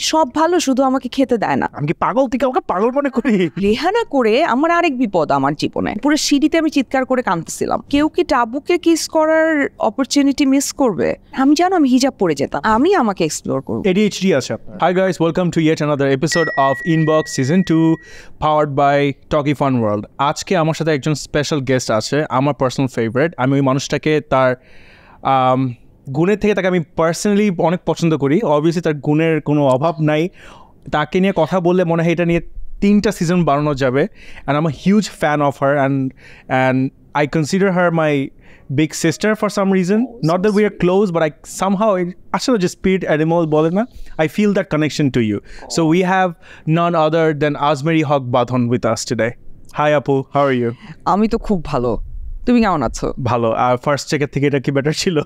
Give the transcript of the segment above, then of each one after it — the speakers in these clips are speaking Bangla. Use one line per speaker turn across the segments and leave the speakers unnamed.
সব ভালো, শুধু আমাকে খেতে দেয় না।
আমি কি পাগল থেকে আমাকে পাগল মনে করি?
রেহানা করে আমার আরেক বিপদ আমার জীবনে। পুরো সিঁড়িতে আমি চিৎকার করে কাঁদতেছিলাম। কেউ কি টাবুকে কিস করার অপরচুনিটি মিস করবে? আমি জানো আমি হিজাব পরে যেতাম, আমি আমাকে এক্সপ্লোর করবো।
ADHD আছে আপনার। Hi guys, welcome to yet another episode of Inbox Season 2 powered by Talkie Fun World. আজকে আমার সাথে একজন স্পেশাল গেস্ট আছে, আমার পার্সোনাল ফেভারিট। আমি ওই মানুষটাকে তার গুণের থেকে তাকে আমি পার্সোনালি অনেক পছন্দ করি। অবভিয়াসলি তার গুণের কোনো অভাব নাই। তাকে নিয়ে কথা বললে মনে হয় এটা নিয়ে 3টা সিজন বানানো যাবে। And I am a huge fan of her and I consider her my big sister for some reason. Not that we are close, but I somehow, actually just spirit animal bole na, I feel that connection to you. So we have none other than Azmeri Haq Badhon with us today. Hi Apu, how are you?
আমি তো খুব ভালো, তুমি কেমন আছো?
ভালো। ফার্স্ট চেকের থেকে এটা কি বেটার ছিল?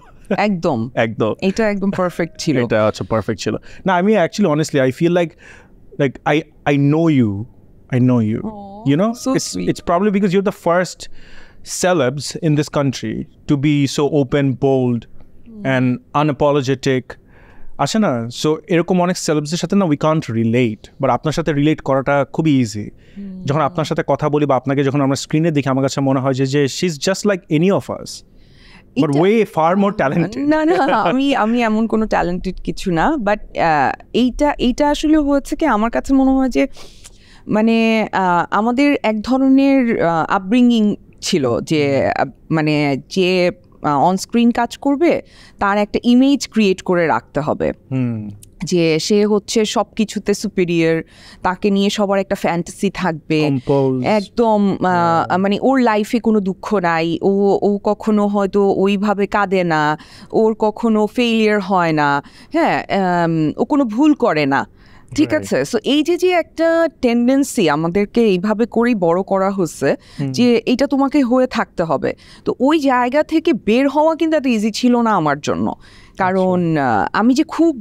একদম
একদম,
এটা একদম পারফেক্ট ছিল।
এটা আচ্ছা পারফেক্ট ছিল না। আমি actually honestly I feel like I know you. You know,
so sweet.
It's probably because you're the first celebs in this country to be so open, bold and unapologetic. আসে না, সো এরকম অনেক সেলেবসের সাথে না উই কান্ট রিলেট, বাট আপনার সাথে রিলেট করাটা খুবই ইজি। যখন আপনার সাথে কথা বলি বা আপনাকে যখন আমরা স্ক্রিনে দেখি, আমার কাছে মনে হয় যে she is just like any of us, but way fur more talented.
না আমি এমন কোনো ট্যালেন্টেড কিছু না, বাট এইটা আসলে হচ্ছে কি, আমার কাছে মনে হয় যে মানে আমাদের এক ধরনের আপব্রিঙ্গিং ছিল যে মানে যে অন স্ক্রিন কাজ করবে তার একটা ইমেজ ক্রিয়েট করে রাখতে হবে যে সে হচ্ছে সব কিছুতে সুপিরিয়র, তাকে নিয়ে সবার একটা ফ্যান্টাসি থাকবে একদম, মানে ওর লাইফে কোনো দুঃখ নাই, ও কখনো হয়তো ওইভাবে কাঁদে না, ওর কখনো ফেইলিয়ার হয় না, হ্যাঁ, ও কোনো ভুল করে না, ঠিক আছে। সো এই যে একটা টেন্ডেন্সি আমাদেরকে এইভাবে করেই বড় করা হচ্ছে যে এইটা তোমাকে হয়ে থাকতে হবে। তো ওই জায়গা থেকে বের হওয়া কিন্তু এত ইজি ছিল না আমার জন্য, কারণ আমি যে খুব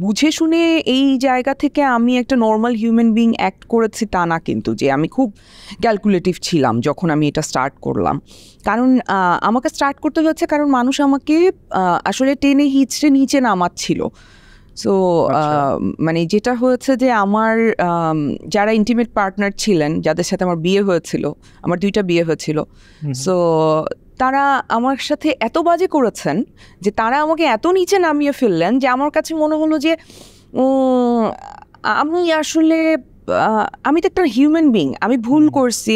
বুঝে শুনে এই জায়গা থেকে আমি একটা নর্মাল হিউম্যান বিং অ্যাক্ট করেছি তা না, কিন্তু যে আমি খুব ক্যালকুলেটিভ ছিলাম যখন আমি এটা স্টার্ট করলাম। কারণ আমাকে স্টার্ট করতে হচ্ছে কারণ মানুষ আমাকে আসলে টেনে হিচড়ে নিচে নামাচ্ছিল। সো মানে যেটা হয়েছে যে আমার যারা ইন্টিমেট পার্টনার ছিলেন, যাদের সাথে আমার বিয়ে হয়েছিল, আমার 2টা বিয়ে হয়েছিল, সো তারা আমার সাথে এত বাজে করেছেন যে তারা আমাকে এত নিচে নামিয়ে ফেললেন যে আমার কাছে মনে হলো যে আমি আসলে আমি তো একটা হিউম্যান বিং, আমি ভুল করছি,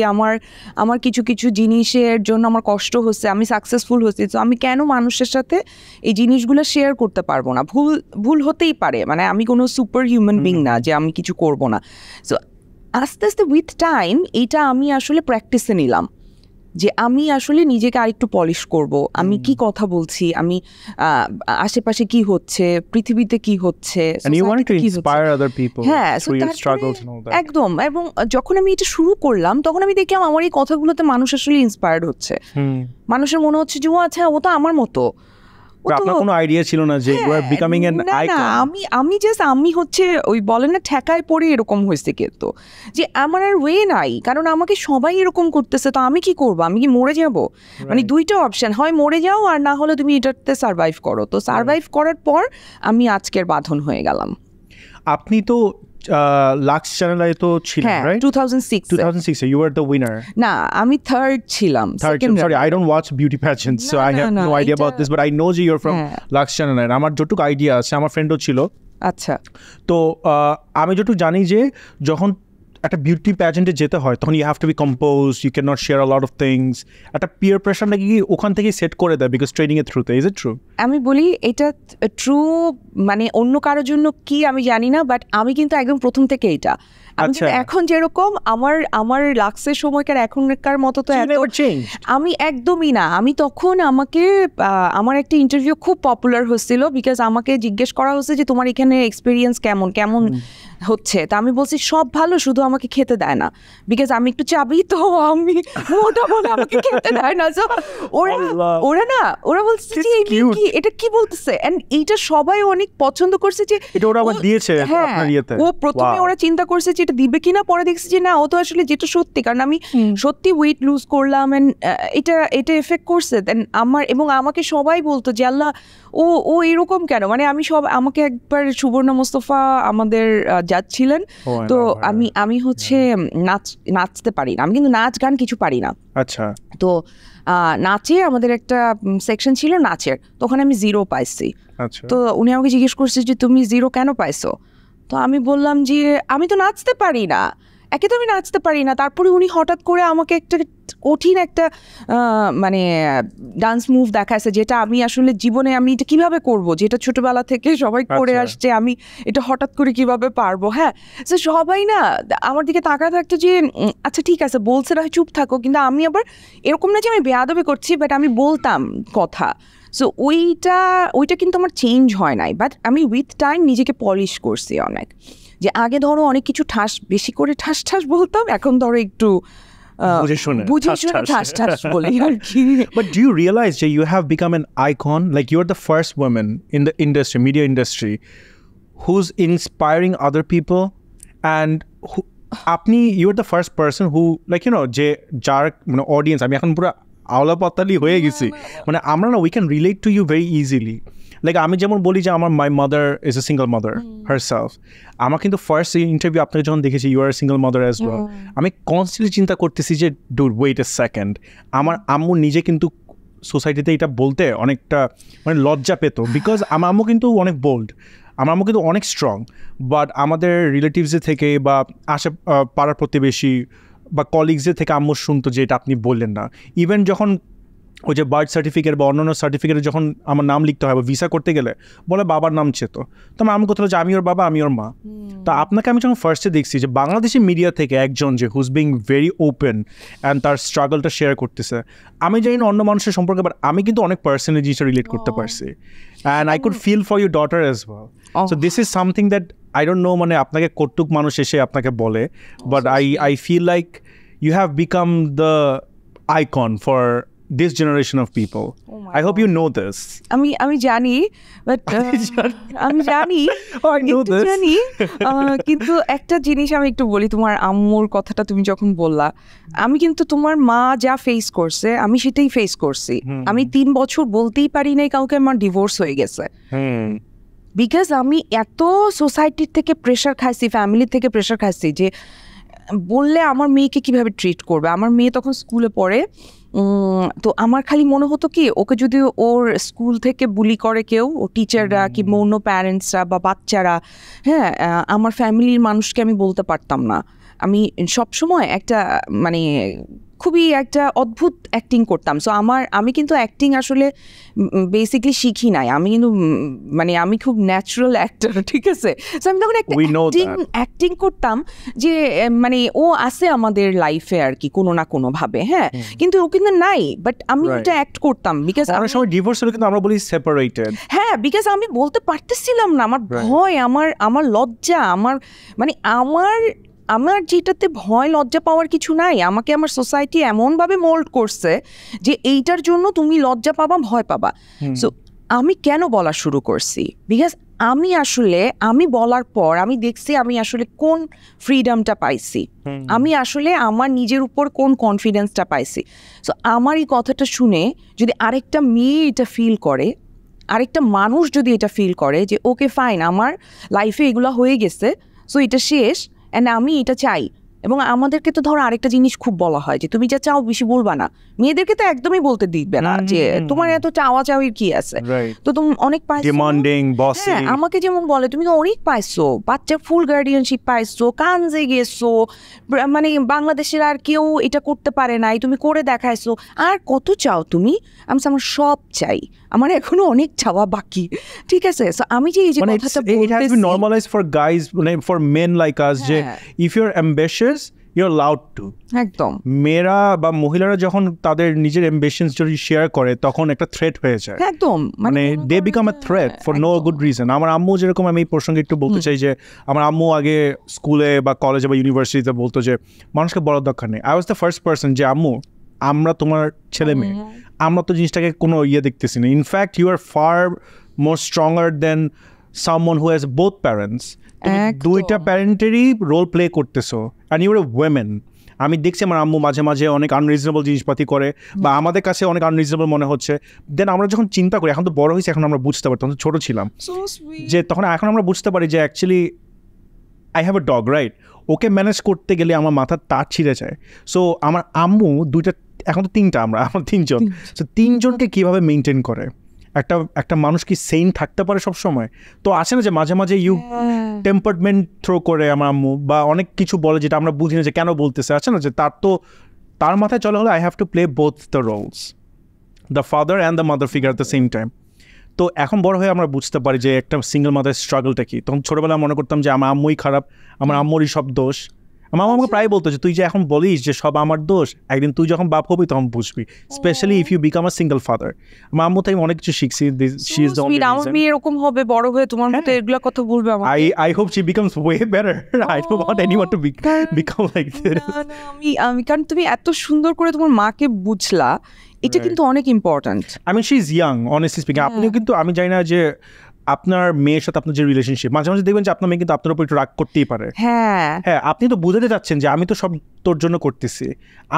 আমার কিছু জিনিসের জন্য আমার কষ্ট হচ্ছে, আমি সাকসেসফুল হচ্ছি, তো আমি কেন মানুষের সাথে এই জিনিসগুলো শেয়ার করতে পারবো না? ভুল হতেই পারে, মানে আমি কোনো সুপার হিউম্যান বিং না যে আমি কিছু করব না। সো আস্তে আস্তে উইথ টাইম এইটা আমি আসলে প্র্যাকটিসে নিলাম যে আমি আসলে নিজেকে আরেকটু পলিশ করব, আমি কি কথা বলছি, আমি আশেপাশে কি হচ্ছে, পৃথিবীতে কি হচ্ছে, হ্যাঁ একদম। এবং যখন আমি এটা শুরু করলাম তখন আমি দেখলাম আমার এই কথাগুলোতে মানুষ আসলে ইন্সপায়ার্ড হচ্ছে, মানুষের মনে হচ্ছে যে ও আচ্ছা ও তো আমার মতো।
আপনার কোনো আইডিয়া ছিল না যে you are becoming an icon?
আমি হচ্ছে ওই বলেন না ঠেকায় পড়ে এরকম হয়েছে, কিন্তু যে আমার আর ওয়ে নাই, কারণ আমাকে সবাই এরকম করতেছে, তো আমি কি করবো? আমি কি মরে যাব? মানে 2টা অপশন, হয় মরে যাও আর না হলে তুমি এটাতে সার্ভাইভ করো। তো সার্ভাইভ করার পর আমি আজকের বাঁধন হয়ে গেলাম।
আপনি তো লাক্স চ্যানেলে তো ছিলেন, right? 2006 you were the winner.
না, আমি থার্ড ছিলাম।
Sorry, I don't watch beauty pageants, so I have no idea about this, but I know that you're from Lux channel. আমার যতটুকু আইডিয়া আছে, আমার ফ্রেন্ডও ছিল।
আচ্ছা,
তো আমি যতটুকু জানি যে যখন একটা বিউটি প্যাজেন্টে যেতে হয় তখন you have to be compose, you can not share a lot of things. একটা পিয়ার প্রেশার নাকি ওখান থেকে সেট করে দেয় বিকজ ট্রেনিং এর থ্রুতে। Is it true?
আমি বলি এটা ট্রু, মানে অন্য কারোর জন্য কি আমি জানি না, বাট আমি কিন্তু একদম প্রথম থেকে এটা এখন যেরকম আমার লাক্সের সময়কার এখনকার মতো তো আমি একদমই না। আমি তখন আমার একটা ইন্টারভিউ খুব পপুলার হচ্ছিল, বিকজ আমাকে জিজ্ঞেস করা হচ্ছে যে তোমার এখানে এক্সপিরিয়েন্স কেমন হচ্ছে। তা আমি বলছি সব ভালো, শুধু আমাকে খেতে দেয় না, বিকজ আমি একটু চাবি, তো আমি মোটা বলে আমাকে খেতে দেয় না। ওরা বলছে যে এটা কি বলতেছে, এন্ড এইটা সবাই অনেক পছন্দ করছে যে ও প্রথমে ওরা চিন্তা করছে যে এটা দিবে কিনা, পরে দেখছি যে না, ও তো আসলে যেটা সত্যি, কারণ আমি সত্যি ওয়েট লুজ করলাম এন্ড এটা এফেক্ট করছে। দেন আমাকে সবাই বলতো যে আল্লাহ ও ও এরকম কেন, মানে আমি আমাকে একবার সুবর্ণ মোস্তফা আমাদের জাজ ছিলেন, তো আমি হচ্ছে নাচতে পারি না, আমি কিন্তু নাচ গান কিছু পারি না।
আচ্ছা।
তো নাচে আমাদের একটা সেকশন ছিল নাচের, তখন আমি 0 পাইছি। তো উনি আমাকে জিজ্ঞেস করছে যে তুমি 0 কেন পাইছো? তো আমি বললাম যে আমি তো নাচতে পারি না, একে তো আমি নাচতে পারি না। তারপরে উনি হঠাৎ করে আমাকে একটা কঠিন একটা মানে ডান্স মুভ দেখাইছে, যেটা আমি আসলে জীবনে আমি এটা কিভাবে করব, যেটা ছোটবেলা থেকে সবাই করে আসছে, আমি এটা হঠাৎ করে কিভাবে পারবো। হ্যাঁ, তো সবাই না আমার দিকে তাকায় থাকতো যে আচ্ছা ঠিক আছে বলছে না, চুপ থাকো। কিন্তু আমি আবার এরকম না যে আমি বেয়াদবি করছি, বাট আমি বলতাম কথা। সো ওইটা কিন্তু আমার চেঞ্জ হয় নাই, বাট আমি উইথ টাইম নিজেকে পলিশ করছি অনেক। যে আগে ধরো অনেক কিছু বেশি করে ঠাস ঠাস বলতাম, এখন ধরো একটু বুঝে শুনে ঠাস ঠাস বলি আর কি।
But do you realize that you have become an icon? Like you're the first woman in the industry, media industry, who's inspiring other people, and you're the first person who, like, you know, যে যার মানে অডিয়েন্স, আমি এখন পুরো আওলা পাতালি হয়ে গেছি, মানে আমরা না, we can relate to you very easily. Like আমি যেমন বলি যে আমার my mother is a single mother herself, আমার কিন্তু ফার্স্ট ইন্টারভিউ আপনাকে যখন দেখেছি you are single mother as well, আমি কনস্ট্যান্টলি চিন্তা করতেছি যে ডুড ওয়েট এ সেকেন্ড, আমার আম্মু নিজে কিন্তু সোসাইটিতে এটা বলতে অনেকটা মানে লজ্জা পেত, বিকজ আমার আম্মু কিন্তু অনেক বোল্ড, আমার আম্মু কিন্তু অনেক স্ট্রং, বাট আমাদের রিলেটিভসের থেকে বা পাড়ার প্রতিবেশী বা কলিগসদের থেকে আম্মু শুনতো যে এটা আপনি বললেন না। ইভেন যখন ওই যে বার্থ সার্টিফিকেট বা অন্যান্য সার্টিফিকেটে যখন আমার নাম লিখতে হয় বা ভিসা করতে গেলে বলে বাবার নাম চেত, তো আমি কোথাও যে আমি ওর বাবা আমি ওর মা। তো আপনাকে আমি যখন ফার্স্টে দেখছি যে বাংলাদেশি মিডিয়া থেকে একজন যে whose being very open and তার স্ট্রাগলটা শেয়ার করতেছে, আমি জানি না অন্য মানুষের সম্পর্কে, বাট আমি কিন্তু অনেক পার্সোনালি জিনিসটা রিলেট করতে পারছি, and I could feel for your daughter as well. So this is something that I don't know, মানে আপনাকে কতটুক মানুষ এসে আপনাকে বলে, but I feel like you have become the icon for this generation of people. I hope you know this.
আমি জানি, বাট আমি জানি জানি কিন্তু একটা জিনিস আমি একটু বলি, তোমার আম্মুর কথাটা তুমি যখন বললা, আমি কিন্তু তোমার মা যা ফেস করছে আমি সেটাই ফেস করছি। আমি 3 বছর বলতেই পারি নাই কাউকে আমার ডিভোর্স হয়ে গেছে, বিকজ আমি এত সোসাইটির থেকে প্রেশার খাইছি, ফ্যামিলি থেকে প্রেশার খাইছি যে বললে আমার মেয়েকে কিভাবে ট্রিট করবে। আমার মেয়ে তখন স্কুলে পড়ে, তো আমার খালি মনে হতো কি ওকে যদি ওর স্কুল থেকে বুলি করে কেউ, ও টিচাররা কিংবা অন্য প্যারেন্টসরা বা বাচ্চারা, হ্যাঁ আমার ফ্যামিলির মানুষকে আমি বলতে পারতাম না। আমি সবসময় একটা মানে খুবই একটা অদ্ভুত অ্যাক্টিং করতাম। সো আমি কিন্তু অ্যাক্টিং আসলে বেসিকলি শিখি নাই, আমি কিন্তু মানে আমি খুব ন্যাচারাল অ্যাক্টর, ঠিক আছে। সো আমি তখন একটা অ্যাক্টিং করতাম যে মানে ও আছে আমাদের লাইফে আর কি কোনো না কোনো ভাবে, হ্যাঁ, কিন্তু ও কিন্তু নাই, বাট আমি ওটা অ্যাক্ট করতাম বিকজ
অনেক সময় ডিভোর্স হলে কিন্তু আমরা বলি সেপারেটেড,
হ্যাঁ, বিকজ আমি বলতে পারতেছিলাম না, আমার ভয়, আমার লজ্জা, আমার মানে আমার যেটাতে ভয় লজ্জা পাওয়ার কিছু নাই। আমাকে আমার সোসাইটি এমনভাবে মোল্ড করছে যে এইটার জন্য তুমি লজ্জা পাবা, ভয় পাবা। সো আমি কেন বলা শুরু করছি, বিকজ আমি বলার পর আমি দেখছি আমি আসলে কোন ফ্রিডমটা পাইছি, আমি আসলে আমার নিজের উপর কোন কনফিডেন্সটা পাইছি। সো আমার এই কথাটা শুনে যদি আরেকটা মেয়ে এটা ফিল করে, আরেকটা মানুষ যদি এটা ফিল করে যে ওকে ফাইন, আমার লাইফে এগুলো হয়ে গেছে, সো এটা শেষ, অ্যান্ড আমি এটা চাই। এবং আমাদেরকে তো ধরো আরেকটা জিনিস খুব বলা হয় যে তুমি যা চাও বেশি বলবা না, মেয়েদেরকে তো একদমই বলতে দিবে না যে তোমার এত চাওয়া চাওয়ির কি আছে, তো তুমি অনেক পাইছো, হ্যাঁ, আমাকে যেমন বলে তুমি তো অনেক পাইছো, বাচ্চার ফুল গার্ডিয়ানশিপ পাইছো, কানজে গেছো, মানে বাংলাদেশের আর কেউ এটা করতে পারে নাই, তুমি করে দেখাইছো, আর কত চাও তুমি? আমার সব চাই, আমার এখনো অনেক চাওয়া বাকি, ঠিক আছে। সো আমি যে এই যে কথাটা বলতেছি,
it has been normalized for guys, for men like us, যে if you're ambitious you're allowed to,
একদম
মেয়েরা বা মহিলারা যখন তাদের নিজের অ্যাম্বিশনস যদি শেয়ার করে তখন একটা থ্রেট হয়ে যায়,
একদম
মানে they become a threat for no good reason. আমার আম্মু যেরকম, আমি এই প্রসঙ্গে একটু বলতে চাই যে আমার আম্মু আগে স্কুলে বা কলেজে বা ইউনিভার্সিটিতে বলতো যে মানুষকে বলার দরকার নেই। I was the first person যে আম্মু আমরা তোমার ছেলে মেয়ে, আমরা তো জিনিসটাকে কোনো দেখতেছি না। In fact you are far more stronger than someone who has both parents, দুইটা প্যারেন্টেরই রোল প্লে করতেছো, and you are a women, আমি দেখছি আমার আম্মু মাঝে মাঝে অনেক আনরিজনেবল জিনিসপাতি করে বা আমাদের কাছে অনেক আনরিজনেবল মনে হচ্ছে, দেন আমরা যখন চিন্তা করি, এখন তো বড় হয়েছে, এখন আমরা বুঝতে পারি, তখন ছোট ছিলাম, যে তখন এখন আমরা বুঝতে পারি যে actually I have a dog, right? Okay manage করতে গেলে আমার মাথার তার ছিঁড়ে যায়। সো আমার আম্মু এখন তো তিনটা, আমার তিনজন, সো তিনজনকে কীভাবে মেনটেন করে? একটা মানুষ কি সেইন থাকতে পারে সব সময়? তো আসে না যে মাঝে মাঝে টেম্পারমেন্ট থ্রো করে আমার আম্মু, বা অনেক কিছু বলে যেটা আমরা বুঝি না যে কেন বলতেছে। আছে না যে তার মাথায় চলে হলো I have to play both the roles, the father and the mother figure at the same time. তো এখন বড় হয়ে আমরা বুঝতে পারি যে একটা সিঙ্গেল মাদার স্ট্রাগলটা কি। তখন ছোটবেলায় মনে করতাম যে আমার আম্মুই খারাপ, আমার আম্মুরই সব দোষ। আমার আমাকে প্রায় বলতো যে তুই যে এখন বলিস যে সব আমার দোষ, একদিন তুই যখন বাপ হবি তখন বুঝবি, specially if you become a single father. আমার আম্মু থেকে অনেক কিছু শিখছি। She is the only reason.
আমার মেয়ে এরকম হবে বড় হয়ে তোমার মতো এগুলা কথা বলবে আমাকে।
I hope she becomes way better. I don't want anyone to become like this.
আমি কারণ তুমি এত সুন্দর করে তোমার মাকে বুঝলা, এটা কিন্তু অনেক important.
I mean she is young, honestly speaking. আপনিও কিন্তু, আমি জানি না যে আপনার মেয়ের সাথে আপনার যে রিলেশনশিপ, মাঝে মাঝে দেখবেন যে আপনার মেয়ে কিন্তু আপনার উপর একটু রাগ করতেই পারে।
হ্যাঁ,
আপনি তো বুঝাতে চাচ্ছেন যে আমি তো সব তোর জন্য করতেছি,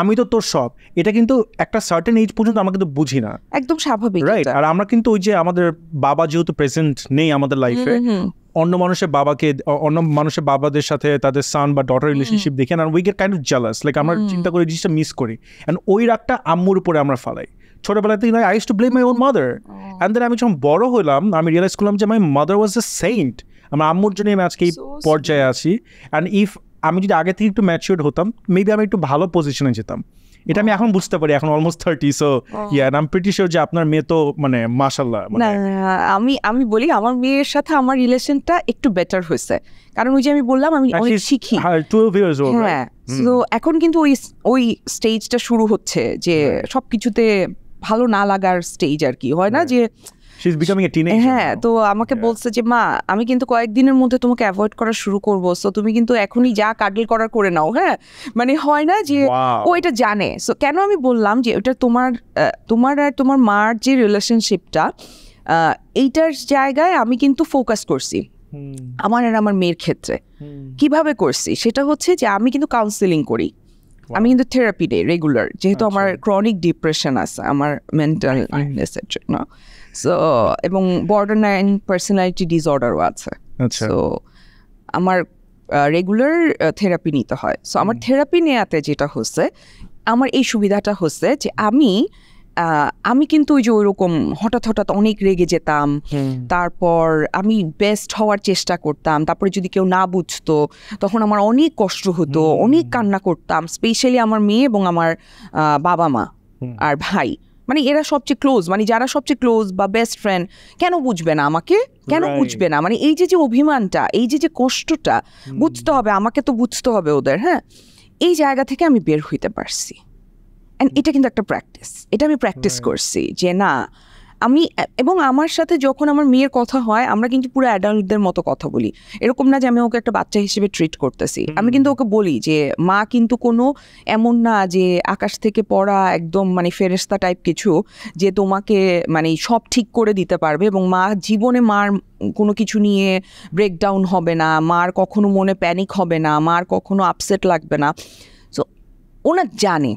আমি তো তোর সব। এটা কিন্তু একটা সার্টেন এজ পর্যন্ত আমরা কিন্তু বুঝি না,
একদম স্বাভাবিক,
রাইট? আর আমরা কিন্তু ওই যে আমাদের বাবা যেহেতু প্রেজেন্ট নেই আমাদের লাইফে, অন্য মানুষের বাবাদের সাথে তাদের সান বা ডটার রিলেশনশিপ দেখেন, আর we get kind of jealous, like আমরা চিন্তা করে জিনিসটা মিস করি, এন্ড ওই রাগটা আম্মুর উপরে আমরা ফালাই। ছোটবেলাতে I used to blame my own mother, and then আমি যখন বড় হলাম আমি রিয়েলাইজ করলাম যে my mother was a Saint. আমার আম্মুর জন্য আমি আজকে এই পর্যায়ে আছি, অ্যান্ড আমি যদি আগে থেকে একটু ম্যাচিউরড হতাম, মেবি আমি একটু ভালো পজিশনে যেতাম। এটা আমি এখন বুঝতে পারি, এখন almost 30, so yeah, I am pretty sure যে আপনার মেয়ে তো মানে মাশাআল্লাহ।
না, আমি বলি আমার মেয়ের সাথে আমার রিলেশনটা একটু বেটার হয়েছে, কারণ ওই যে আমি বললাম আমি অনেক শিখি।
12 years old,
হ্যাঁ, তো এখন কিন্তু ওই স্টেজটা শুরু হচ্ছে যে সবকিছুতে ভালো না লাগার স্টেজ আর কি, হয় না যে
she's becoming a teenager.
হ্যাঁ, তো আমাকে বলছে যে মা আমি কিন্তু কয়েকদিনের মধ্যে তোমাকে অ্যাভয়েড করা শুরু করবো, সো তুমি কিন্তু এখনই যা কাডল করার করে নাও। হ্যাঁ, মানে হয় না যে ও এটা জানে। সো কেন আমি বললাম যে ওটা তোমার আর তোমার মার যে রিলেশনশিপটা, এইটার জায়গায় আমি কিন্তু ফোকাস করছি আমার আর আমার মেয়ের ক্ষেত্রে। কিভাবে করছি সেটা হচ্ছে যে আমি কিন্তু কাউন্সেলিং করি, আমি কিন্তু থেরাপি দেই রেগুলার, যেহেতু আমার ক্রনিক ডিপ্রেশন আছে, আমার মেন্টাল ইলনেসের জন্য। সো এবং বর্ডারলাইন পার্সোনালিটি ডিসঅর্ডারও আছে। সো আমার রেগুলার থেরাপি নিতে হয়। সো আমার থেরাপি নেওয়াতে যেটা হচ্ছে, আমার এই সুবিধাটা হচ্ছে যে আমি কিন্তু ওই যে ওইরকম হঠাৎ অনেক রেগে যেতাম, তারপর আমি বেস্ট হওয়ার চেষ্টা করতাম, তারপরে যদি কেউ না বুঝতো তখন আমার অনেক কষ্ট হতো, অনেক কান্না করতাম, স্পেশালি আমার মেয়ে এবং আমার বাবা মা আর ভাই, মানে এরা সবচেয়ে ক্লোজ, মানে যারা সবচেয়ে ক্লোজ বা বেস্ট ফ্রেন্ড, কেন বুঝবে না আমাকে, কেন বুঝবে না, মানে এই যে অভিমানটা, এই যে কষ্টটা বুঝতে হবে, আমাকে তো বুঝতে হবে ওদের। হ্যাঁ, এই জায়গা থেকে আমি বের হইতে পারছি। অ্যান্ড এটা কিন্তু একটা প্র্যাকটিস, এটা আমি প্র্যাকটিস করছি যে না আমি, এবং আমার সাথে যখন আমার মেয়ের কথা হয় আমরা কিন্তু পুরো অ্যাডাল্টদের মতো কথা বলি, এরকম না যে আমি ওকে একটা বাচ্চা হিসেবে ট্রিট করতেছি। আমি কিন্তু ওকে বলি যে মা কিন্তু কোনো এমন না যে আকাশ থেকে পড়া একদম মানে ফেরেশতা টাইপ কিছু যে তোমাকে মানে সব ঠিক করে দিতে পারবে, এবং মা জীবনে মার কোনো কিছু নিয়ে ব্রেকডাউন হবে না, মার কখনো মনে প্যানিক হবে না, মার কখনো আপসেট লাগবে না। সো ওনা জানে,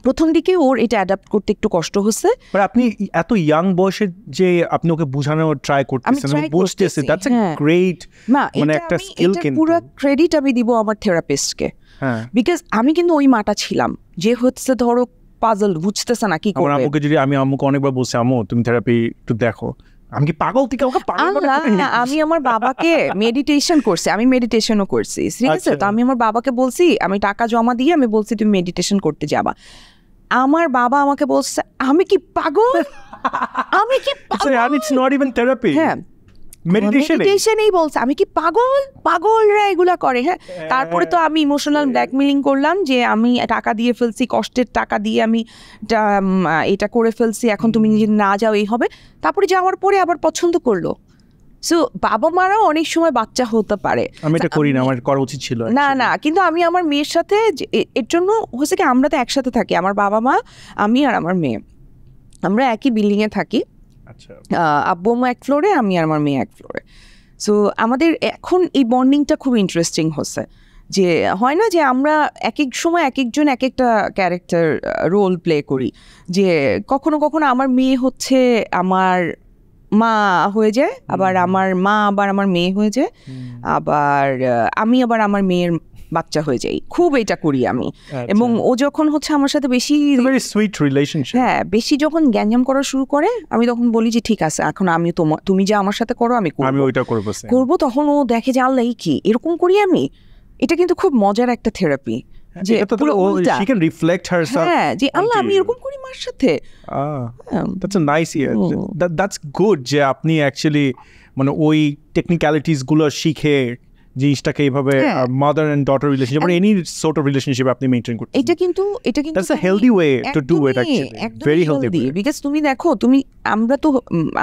প্রথম দিকে ওর এটা অ্যাডাপ্ট করতে একটু কষ্ট হচ্ছে।
আপনি এত ইয়াং বয়সে যে আপনি ওকে বোঝানোর ট্রাই করতেছেন, বুঝতেছেন, দ্যাটস আ গ্রেট, মানে একটা স্কিল। কিন্তু
পুরো ক্রেডিট আমি দিব আমার থেরাপিস্টকে, বিকজ আমি কিন্তু ওই মাটা ছিলাম যে হচ্ছে ধরো পাজল বুঝতেছে না কি করবে।
আমাকে যদি আমি আম্মুকে অনেকবার বলছি আম্মু তুমি থেরাপি একটু দেখো, আমি কি পাগল থেকে আমাকে পাগল?
আমি আমার বাবাকে মেডিটেশন করছি, আমি মেডিটেশনও করছি, ঠিক আছে? তো আমি আমার বাবাকে বলছি, আমি টাকা জমা দিয়ে আমি বলছি তুমি মেডিটেশন করতে যাবা। আমার বাবা আমাকে বলছে আমি কি পাগল, আমি কি পাগল?
It's not even therapy.
হ্যাঁ,
মেডিটেশনই
বলছে আমি কি পাগলরা এগুলা করে। হ্যাঁ, তারপরে তো আমি ইমোশনাল ব্ল্যাকমেলিং করলাম যে আমি টাকা দিয়ে ফেলছি, কষ্টের টাকা দিয়ে আমি এটা করে ফেলছি, এখন তুমি নিজে না যাও এই হবে। তারপরে যাওয়ার পরে আবার পছন্দ করলো। সো বাবা মারাও অনেক সময় বাচ্চা হতে পারে।
আমি এটা করি না, আমার করা উচিত ছিল
না, কিন্তু আমি আমার মেয়ের সাথে এর জন্য হচ্ছে কি আমরা তো একসাথে থাকি, আমার বাবা মা, আমি আর আমার মেয়ে, আমরা একই বিল্ডিংয়ে থাকি। আব্বু আম্মু এক ফ্লোরে, আমি আর আমার মেয়ে এক ফ্লোরে। সো আমাদের এখন এই বন্ডিংটা খুব ইন্টারেস্টিং হচ্ছে। যে হয় না যে আমরা এক এক সময় এক একজন এক একটা ক্যারেক্টার রোল প্লে করি, যে কখনো কখনো আমার মেয়ে হচ্ছে আমার মা হয়ে যায়, আবার আমার মা আবার আমার মেয়ে হয়ে যায়, আবার আমি আবার আমার মেয়ের বাচ্চা হয়ে যাই, খুব এটা করি আমি। এবং ও যখন হচ্ছে আমার সাথে বেশি
ভেরি সুইট রিলেশনশিপ,
হ্যাঁ বেশি যখন গ্যাঞ্জাম করা শুরু করে, আমি তখন বলি যে ঠিক আছে এখন আমি তুমি যা আমার সাথে করো আমি
ওইটা
করবো। তখন ও দেখে যে আল্লাহ কি এরকম করি আমি। এটা কিন্তু খুব মজার একটা থেরাপি, যে
she can reflect herself.
হ্যাঁ যে আল্লাহ আমি এরকম করি মার সাথে।
That's a nice that's good যে আপনি অ্যাকচুয়ালি মানে ওই টেকনিক্যালিটিস গুলো শিখে জিনিসটাকে এইভাবে মাদার এন্ড ডটার রিলেশনশিপ মানে এনি সর্ট অফ রিলেশনশিপ আপনি মেইনটেইন করতে,
এটা কিন্তু
that's a healthy way to do it actually, very healthy way.
because তুমি দেখো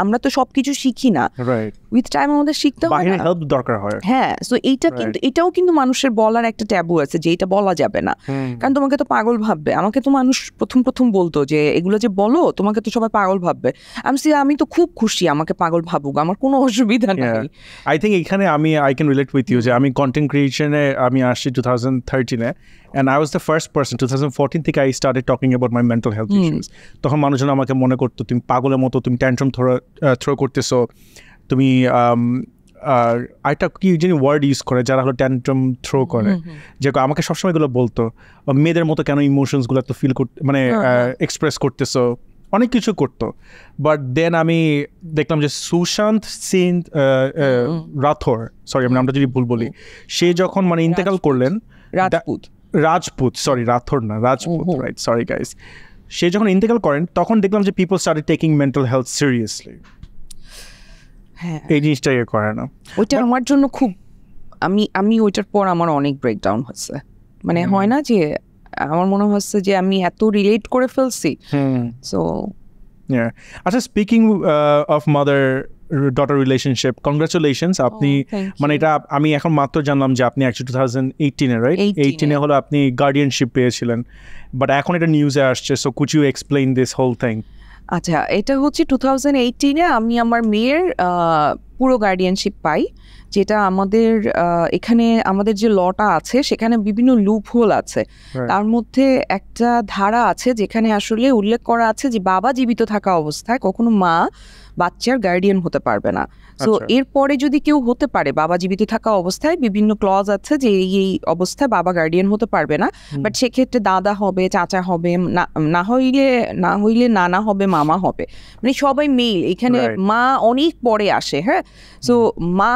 আমরা তো সবকিছু শিখি না,
রাইট,
উইথ টাইম আমাদের শিখতে হয়,
বাইরে হেল্প দরকার হয়।
হ্যাঁ সো এইটা কিন্তু এটাও কিন্তু মানুষের বলার একটা ট্যাবু আছে যে এটা বলা যাবে না, কারণ তোমাকে তো পাগল ভাববে। আমাকে তো মানুষ প্রথম বলতো যে এগুলো যে বলো তোমাকে তো সবাই পাগল ভাববে। আমি তো খুব খুশি আমাকে পাগল ভাবুক, আমার কোনো অসুবিধা নেই।
আই থিঙ্ক এখানে I can relate with you যে আমি কন্টেন্ট ক্রিয়েশনে আমি আসছি 2013-এ, and I was the first person 2014 থেকে I started talking about my mental health issues. তখন মানুষজন আমাকে মনে করতো তুমি পাগলের মতো, তুমি ট্যান্ট্রাম থ্রো করতেছো, তুমি আর আরেকটা কি যিনি ওয়ার্ড ইউজ করে যারা হলো ট্যান্ট্রাম থ্রো করে, যে আমাকে সবসময় এগুলো বলতো মেয়েদের মতো কেন ইমোশনসগুলো তো ফিল করতে মানে এক্সপ্রেস করতেছো, অনেক কিছু করতো। বাট দেন আমি দেখলাম যে সুশান্ত সিং রাথোর, সরি আমি নামটা যদি ভুল বলি, সে যখন মানে ইন্তেকাল করলেন, রাজপুত সরি রাথোর না রাজপুত, রাইট, সরি গাইস, সে যখন ইন্তেকাল করেন তখন দেখলাম যে people started taking mental health seriously. এই জিনিসটা করে না,
ওইটা আমার জন্য খুব আমি ওইটার পর আমার অনেক ব্রেকডাউন হচ্ছে, মানে হয় না যে আমার মনে হচ্ছে যে আমি এত রিলেট করে ফেলছি। সো
আচ্ছা, speaking of mother daughter relationship, congratulations, আপনি মানে এটা আমি এখন মাত্র জানলাম যে আপনি অ্যাকচুয়ালি 2018-এ রাইট, 18-এ হলো আপনি গার্ডিয়ানশিপ পেয়েছিলেন, বাট এখন এটা নিউজে আসছে, so could you explain this whole thing?
আচ্ছা, এটা হচ্ছে 2018-এ আমি আমার মেয়ের পুরো গার্ডিয়ানশিপ পাই, যেটা আমাদের এখানে আমাদের যে লটা আছে সেখানে বিভিন্ন লুপ হোল আছে। তার মধ্যে একটা ধারা আছে যেখানে আসলে উল্লেখ করা আছে যে বাবা জীবিত থাকা অবস্থায় কখনো মা বাচ্চার গার্ডিয়ান হতে পারবে না। সো এরপরে যদি কেউ হতে পারে বাবা জীবিত থাকা অবস্থায় বিভিন্ন ক্লজ আছে যে এই অবস্থায় বাবা গার্ডিয়ান হতে পারবে না, বাট সেক্ষেত্রে দাদা হবে, চাচা হবে, না হইলে নানা হবে, মামা হবে, মানে সবাই মেল। এখানে মা অনেক পরে আসে। হ্যাঁ, সো মা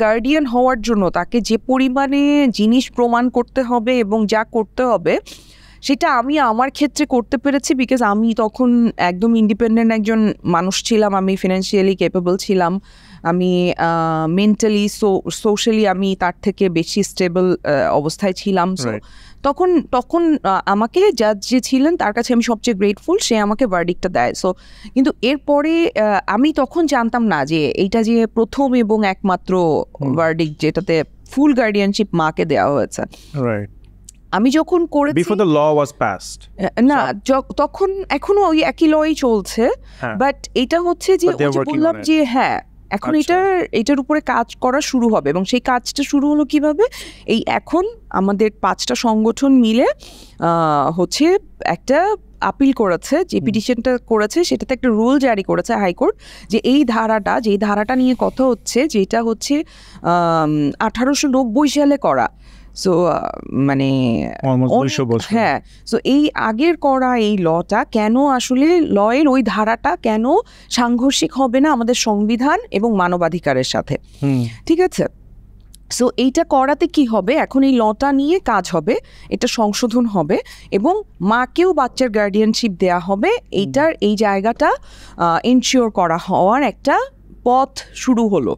গার্ডিয়ান হওয়ার জন্য তাকে যে পরিমাণে জিনিস প্রমাণ করতে হবে এবং যা করতে হবে সেটা আমি আমার ক্ষেত্রে করতে পেরেছি, বিকজ আমি তখন একদম ইন্ডিপেন্ডেন্ট একজন মানুষ ছিলাম, আমি ফিনান্সিয়ালি ক্যাপেবল ছিলাম, আমি মেন্টালি সোশ্যালি আমি তার থেকে বেশি স্টেবল অবস্থায় ছিলাম। তখন আমাকে জাজ যে ছিলেন তার কাছে আমি সবচেয়ে গ্রেটফুল, সে আমাকে ভার্ডিক্টটা দেয়। সো কিন্তু এরপরে আমি তখন জানতাম না যে এইটা যে প্রথম এবং একমাত্র ভার্ডিক্ট যেটাতে ফুল গার্ডিয়ানশিপ মাকে দেওয়া হয়েছে। আমি যখন করেছি
before the law was passed
না, তখন এখনো ওই একই লই চলছে, বাট এটা হচ্ছে যে বললাম যে হ্যাঁ এখন এটার উপরে কাজ করা শুরু হবে, এবং সেই কাজটা শুরু হলো কিভাবে, এই এখন আমাদের 5টা সংগঠন মিলে হচ্ছে একটা আপিল করেছে, যে পিটিশনটা করেছে সেটাতে একটা রুল জারি করেছে হাইকোর্ট, যে এই ধারাটা নিয়ে কথা হচ্ছে, যেটা হচ্ছে 1890 সালে করা। সো মানে হ্যাঁ, সো এই আগের করা এই লটা কেন আসলে লয়ের ওই ধারাটা কেন সাংঘর্ষিক হবে না আমাদের সংবিধান এবং মানবাধিকারের সাথে, ঠিক আছে? সো এইটা করাতে কি হবে, এখন এই লটা নিয়ে কাজ হবে, এটা সংশোধন হবে এবং মাকেও বাচ্চার গার্ডিয়ানশিপ দেয়া হবে, এইটার এই জায়গাটা এনশিওর করা হওয়ার একটা পথ শুরু হলো।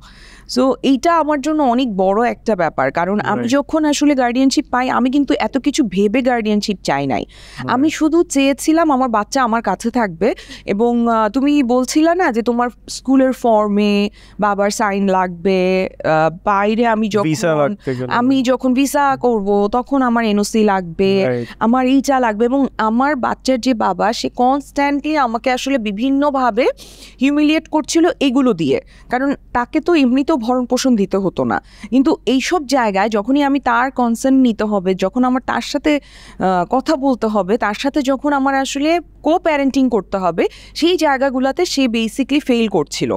সো এইটা আমার জন্য অনেক বড় একটা ব্যাপার, কারণ আমি যখন আসলে গার্ডিয়ানশিপ পাই আমি কিন্তু এত কিছু ভেবে গার্ডিয়ানশিপ চাই নাই, আমি শুধু চেয়েছিলাম আমার বাচ্চা আমার কাছে থাকবে। এবং তুমি বলছিলে না যে তোমার স্কুলের ফর্মে বাবার সাইন লাগবে, বাইরে আমি যখন ভিসা করব তখন আমার এনওসি লাগবে, আমার এইটা লাগবে, এবং আমার বাচ্চার যে বাবা সে কনস্ট্যান্টলি আমাকে আসলে বিভিন্নভাবে হিউমিলিয়েট করছিল এগুলো দিয়ে, কারণ তাকে তো এমনিতেও ভরণ পোষণ দিতে হতো না। কিন্তু এইসব জায়গায় যখনই আমি তার কনসার্ন নিতে হবে, যখন আমার তার সাথে কথা বলতে হবে, তার সাথে যখন আমার আসলে কো প্যারেন্টিং করতে হবে, সেই জায়গাগুলোতে সে বেসিকলি ফেল করছিল।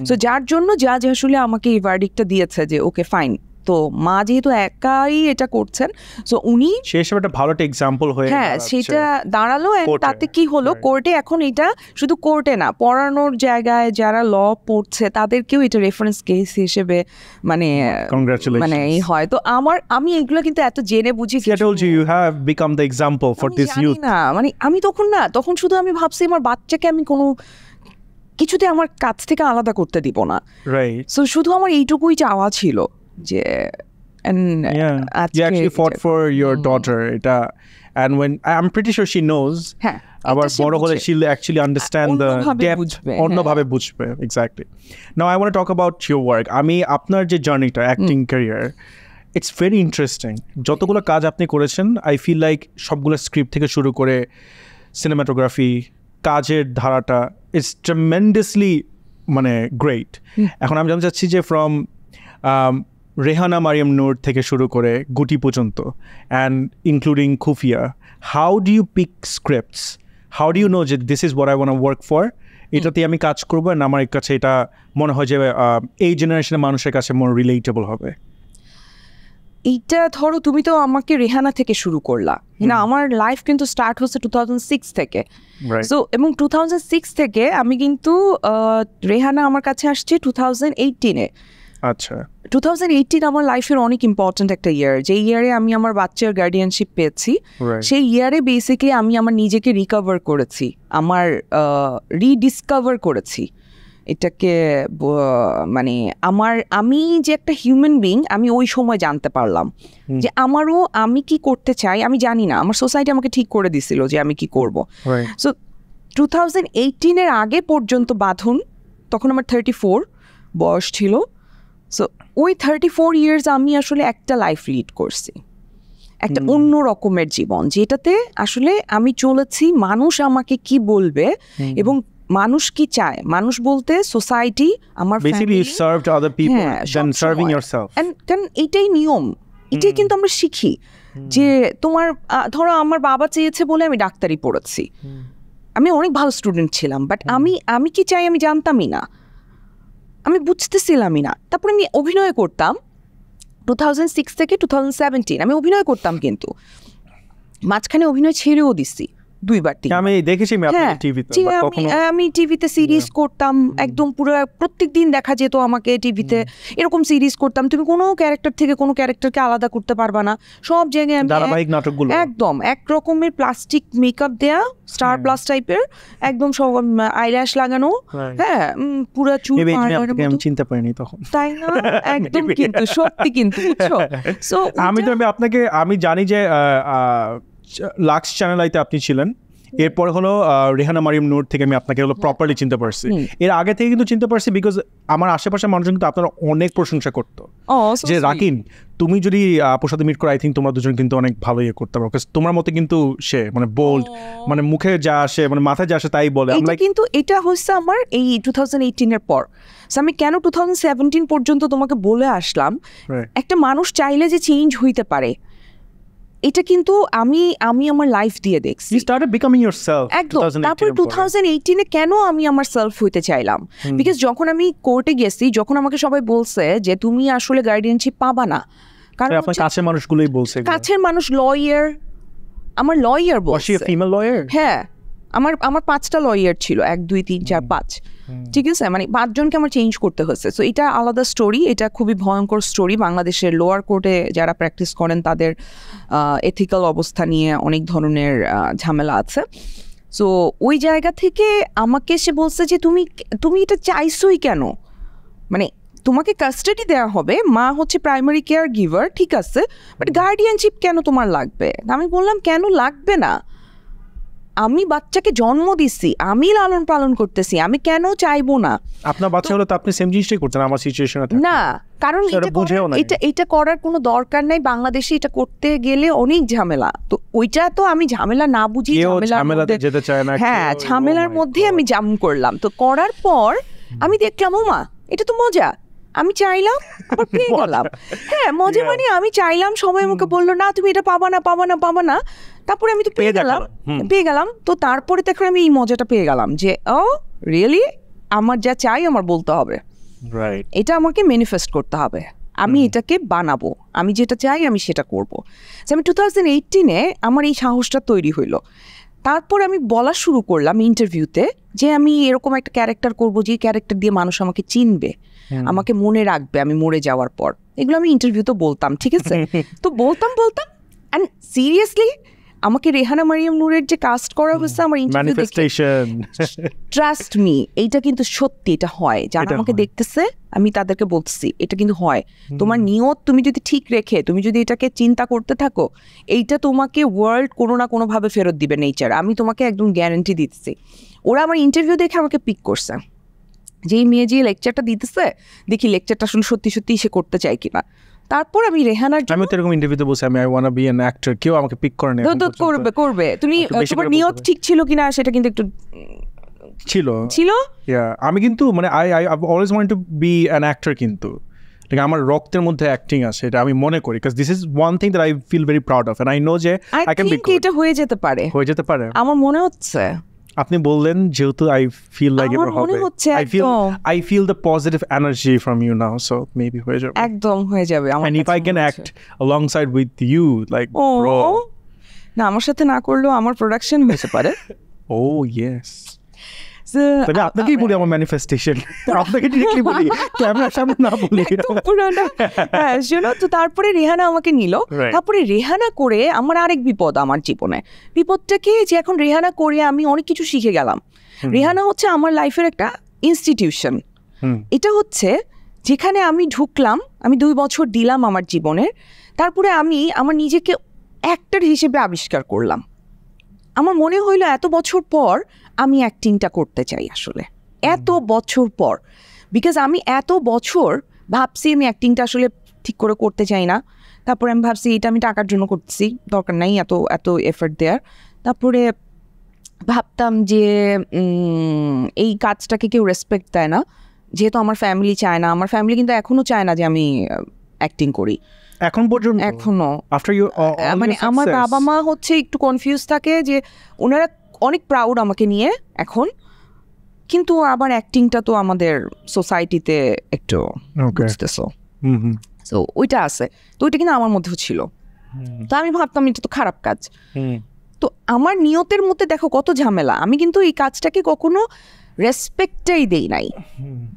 সো যার জন্য জাজ আসলে আমাকে এই ভার্ডিক্টটা দিয়েছে যে ওকে ফাইন, তো মা যেহেতু একাই এটা করছেন, সো উনি
সেই হিসেবে একটা ভালো একটা এক্সাম্পল হয়ে
হ্যাঁ সেটা দাঁড়ালো।
কোর্টে।
তাতে কি হলো, কোর্টে এখন এটা শুধু কোর্টে না, পড়ানোর জায়গায় যারা ল পড়ছে তাদেরকেও এটা রেফারেন্স কেস হিসেবে মানে মানে এই হয়। তো আমি এগুলো কিন্তু এত জেনে বুঝি
I told you have become the example for this youth.
না, মানে আমি তখন শুধু আমি ভাবছি আমার বাচ্চাকে আমি কোনো কিছুতে আমার কাছ থেকে আলাদা করতে দিব না,
Right.
সো শুধু আমার এইটুকুই চাওয়া ছিল যে
Yeah, you actually fought for your daughter. And when I'm pretty sure she knows.
হ্যাঁ,
আবার বড় হলে she'll actually understand the depth. অন্যভাবে বুঝবে, exactly. Now I want to talk about your work. আমি আপনার যে জার্নিটা, acting career, it's very interesting. যতগুলো কাজ আপনি করেছেন, I feel like সবগুলো স্ক্রিপ্ট থেকে শুরু করে সিনেমাটোগ্রাফি, কাজের ধারাটা it's tremendously মানে great. এখন আমি জানতে চাচ্ছি যে from রেহানা মারিয়াম নূর থেকে শুরু করে গুটি পর্যন্ত and including Khufiya, how do you pick scripts? How do you know যে this is what I want to work for, এটাতে আমি কাজ করবো, না আমার কাছে এটা মনে হয় যে এই জেনারেশনের মানুষের কাছে মোর রিলেটেবল হবে?
এইটা ধরো তুমি তো আমাকে রেহানা থেকে শুরু করলা, না আমার লাইফ কিন্তু স্টার্ট হচ্ছে 2006 থেকে। সো এবং 2006 থেকে আমি কিন্তু রেহানা আমার কাছে আসছে 2018-এ।
আচ্ছা,
2018 আমার লাইফের অনেক ইম্পর্ট্যান্ট একটা ইয়ার, যে ইয়ারে আমি আমার বাচ্চার গার্ডিয়ানশিপ পেয়েছি। সেই ইয়ারে বেসিক্যালি আমি আমার নিজেকে রিকভার করেছি, আমার রিডিসকভার করেছি এটাকে, মানে আমি যে একটা হিউম্যান বিং আমি ওই সময় জানতে পারলাম যে আমারও আমি কি করতে চাই আমি জানি না, আমার সোসাইটি আমাকে ঠিক করে দিছিল যে আমি কি করব। সো 2018-এর আগে পর্যন্ত বাঁধন, তখন আমার 34 বয়স ছিল। সো ওই 34 ইয়ার্স আমি আসলে একটা লাইফ লিড করছি, একটা অন্য রকমের জীবন, যেটাতে আসলে আমি চলেছি মানুষ আমাকে কি বলবে এবং মানুষ কি চায়, মানুষ বলতে সোসাইটি, আমার
basically you served other people than serving yourself.
কারণ এইটাই নিয়ম, এটাই কিন্তু আমরা শিখি যে তোমার ধরো আমার বাবা চেয়েছে বলে আমি ডাক্তারি পড়েছি, আমি অনেক ভালো স্টুডেন্ট ছিলাম, বাট আমি কি চাই আমি জানতামই না, আমি বুঝতেছিলামই না। তারপরে আমি অভিনয় করতাম 2006 থেকে 2017, আমি অভিনয় করতাম, কিন্তু মাঝখানে অভিনয় ছেড়েও দিছি দুইবার।
আমি দেখেছি
আমি টিভিতে সিরিজ করতাম, একদম পুরো প্রত্যেক দিন দেখা যেত আমাকে টিভিতে, এরকম সিরিজ করতাম, তুমি কোনো ক্যারেক্টার থেকে কোনো ক্যারেক্টারকে আলাদা করতে পারবা না, সব জায়গায়
ধারাবাহিক নাটকগুলো
একদম এক রকমের প্লাস্টিক মেকআপ দেয়া, স্টার প্লাস টাইপের, একদম সব আইল্যাশ লাগানো, হ্যাঁ পুরো চুল
চিনতে পারিনি তখন,
তাই না? একদম কিন্তু সত্যি, কিন্তু সো
আমি জানি যে লাক্স চ্যানেল আইতে আপনি ছিলেন, এরপর হলো রেহানা মারিয়াম নূর থেকে আমি আপনাকে হলো প্রপারলি চিনতে পারছি। এর আগে থেকে কিন্তু চিনতে পারছি বিকজ আমার আশেপাশের মানুষজন কিন্তু আপনারা অনেক প্রশংসা করতো যে রাকিন তুমি যদি আপুর সাথে মিট করো, আই থিঙ্ক তোমরা দুজন কিন্তু অনেক ভালো ইয়ে করতে পারো, তোমার মতে কিন্তু সে মানে বোল্ড, মানে মুখে যা আসে মানে মাথায় যা আসে তাই বলে।
কিন্তু এটা হচ্ছে আমার এই 2018-এর পর। আমি কেন 2017 পর্যন্ত তোমাকে বলে আসলাম, একটা মানুষ চাইলে যে চেঞ্জ হইতে পারে, এটা কিন্তু আমি আমার লাইফ দিয়ে দেখছি।
You started becoming yourself.
একদম। তারপর 2018-এ কেন আমি আমার সেলফ হইতে চাইলাম, বিকজ যখন আমি কোর্টে গেছি, যখন আমাকে সবাই বলছে যে তুমি আসলে গার্ডিয়ানশিপ পাবা না, কারণ
আপনার কাছের মানুষগুলোই বলছে,
কাছের মানুষ লয়ার, আমার লয়ার বলছে।
Female lawyer?
হ্যাঁ, আমার 5টা লয়ার ছিল, 1 2 3 4 5, ঠিক আছে, মানে 5 জনকে আমার চেঞ্জ করতে হয়েছে। সো এটা আলাদা স্টোরি, এটা খুবই ভয়ঙ্কর স্টোরি। বাংলাদেশের লোয়ার কোর্টে যারা প্র্যাকটিস করেন তাদের এথিক্যাল অবস্থা নিয়ে অনেক ধরনের ঝামেলা আছে। সো ওই জায়গা থেকে আমাকে সে বলছে যে তুমি এটা চাইছোই কেন, মানে তোমাকে কাস্টাডি দেওয়া হবে, মা হচ্ছে প্রাইমারি কেয়ার গিভার, ঠিক আছে, বাট গার্ডিয়ানশিপ কেন তোমার লাগবে? আমি বললাম কেন লাগবে না, আমি বাচ্চাকে জন্ম দিচ্ছি, আমি লালন পালন করতেছি, আমি কেন চাইবো না?
আপনার বাচ্চা হলো তো আপনি সেম জিনিসটাই করতেন আমার সিচুয়েশনে
না, কারণ এটা করার কোনো দরকার নাই। বাংলাদেশে এটা করতে গেলে অনেক ঝামেলা, তো ওইটা তো আমি ঝামেলা না বুঝি
যেতে চায় না,
হ্যাঁ ঝামেলার মধ্যে আমি জাম করলাম। তো করার পর আমি দেখলাম ওমা এটা তো মজা, আমি চাইলাম আবার পেয়ে গেলাম। হ্যাঁ মজা মানে আমি চাইলাম, সবাই আমাকে বললো না তুমি এটা পাবা না, তারপরে আমি তো পেয়ে গেলাম। তো তারপরে দেখো আমি এই মজাটা পেয়ে গেলাম যে ও রিয়েলি আমার যা চাই আমার বলতে হবে, এটা আমাকে ম্যানিফেস্ট করতে হবে, আমি এটাকে বানাবো, আমি যেটা চাই আমি সেটা করবো। আমি 2018-এ আমার এই সাহসটা তৈরি হইলো। তারপর আমি বলা শুরু করলাম ইন্টারভিউতে যে আমি এরকম একটা ক্যারেক্টার করবো যে ক্যারেক্টার দিয়ে মানুষ আমাকে চিনবে, আমাকে মনে রাখবে আমি মরে যাওয়ার পর। এগুলো আমি ইন্টারভিউতে বলতাম, ঠিক আছে? তো বলতাম অ্যান্ড সিরিয়াসলি আমাকে রেহানা মারিয়াম নূরের যে কাস্ট করা হয়েছে আমার ইন্টারভিউ দেখে, ট্রাস্ট মি এইটা কিন্তু সত্যি, এটা হয়। যারা আমাকে দেখতেছে আমি তাদেরকে বলতেছি এটা কিন্তু হয়। তোমার নিয়ত তুমি যদি ঠিক রেখে তুমি যদি এটাকে চিন্তা করতে থাকো, এইটা তোমাকে ওয়ার্ল্ড কোনো না কোনোভাবে ফেরত দিবে নেচার, আমি তোমাকে একদম গ্যারান্টি দিতেছি। ওরা আমার ইন্টারভিউ দেখে আমাকে পিক করছে, যেই মেয়ে যে লেকচারটা দিতেছে দেখি লেকচারটা আসলে সত্যি সত্যি সে করতে চায় কিনা। তারপর আমি রেহানার
আমি তো এরকম ইন্টারভিউতে বলছি আমি I want two be an actor, কেউ আমাকে পিক করে না।
করবে তুমি তোমার নিয়ত ঠিক ছিল কিনা সেটা কিন্তু একটু ছিল।
আমি কিন্তু মানে I always want to be an actor, কিন্তু আমার রক্তের মধ্যে অ্যাক্টিং আছে, এটা আমি মনে করি। Because this is one thing that I feel very proud of, and I know যে আই ক্যান বি গুড।
এটা হয়ে যেতে পারে আমার মনে হচ্ছে।
আপনি বললেন যেহেতু আই ফিল লাইক এবার হবে, I feel the positive energy from you now, so maybe হয়ে যাবে,
একদম হয়ে যাবে।
And if I can act alongside with you like bro,
না আমার সাথে না করলেও আমার প্রোডাকশন হতে পারে।
ও ইয়েস, তবে আপনাকেই বলি আমার ম্যানিফেস্টেশন, আপনাকে ডিরেক্টলি বলি, ক্যামেরার সামনে না বলি।
হ্যাঁ শোনো, তো তারপরে রেহানা আমাকে নিল। তারপরে রেহানা করে আমার আরেক বিপদ আমার জীবনে। বিপদটা কি যে এখন রেহানা করে আমি অনেক কিছু শিখে গেলাম। রেহানা হচ্ছে আমার লাইফের একটা ইনস্টিটিউশন। এটা হচ্ছে যেখানে আমি ঢুকলাম, আমি 2 বছর দিলাম আমার জীবনের, তারপরে আমি আমার নিজেকে অ্যাক্টর হিসেবে আবিষ্কার করলাম। আমার মনে হইলো এত বছর পর আমি অ্যাক্টিংটা করতে চাই আসলে, এত বছর পর। বিকজ আমি এত বছর ভাবছি আমি অ্যাক্টিংটা আসলে ঠিক করে করতে চাই না। তারপরে আমি ভাবছি এটা আমি টাকার জন্য করতেছি, দরকার নাই এত এফর্ট দেওয়ার। তারপরে ভাবতাম যে এই কাজটাকে কেউ রেসপেক্ট দেয় না, যেহেতু আমার ফ্যামিলি চায় না। আমার ফ্যামিলি কিন্তু এখনও চায় না যে আমি অ্যাক্টিং করি,
এখন পর্যন্ত
এখনো।
মানে
আমার বাবা মা হচ্ছে একটু কনফিউজ থাকে যে ওনারা অনেক প্রাউড আমাকে নিয়ে এখন, কিন্তু আবার অ্যাক্টিংটা তো আমাদের সোসাইটিতে একটু বুঝতেছো, তো ওইটা আছে। তো ওইটা কিন্তু আমার মধ্যেও ছিল। তো আমি ভাবতাম এটা তো খারাপ কাজ। তো আমার নিয়তের মধ্যে দেখো কত ঝামেলা। আমি কিন্তু এই কাজটাকে কখনো রেসপেক্টটাই দেই নাই।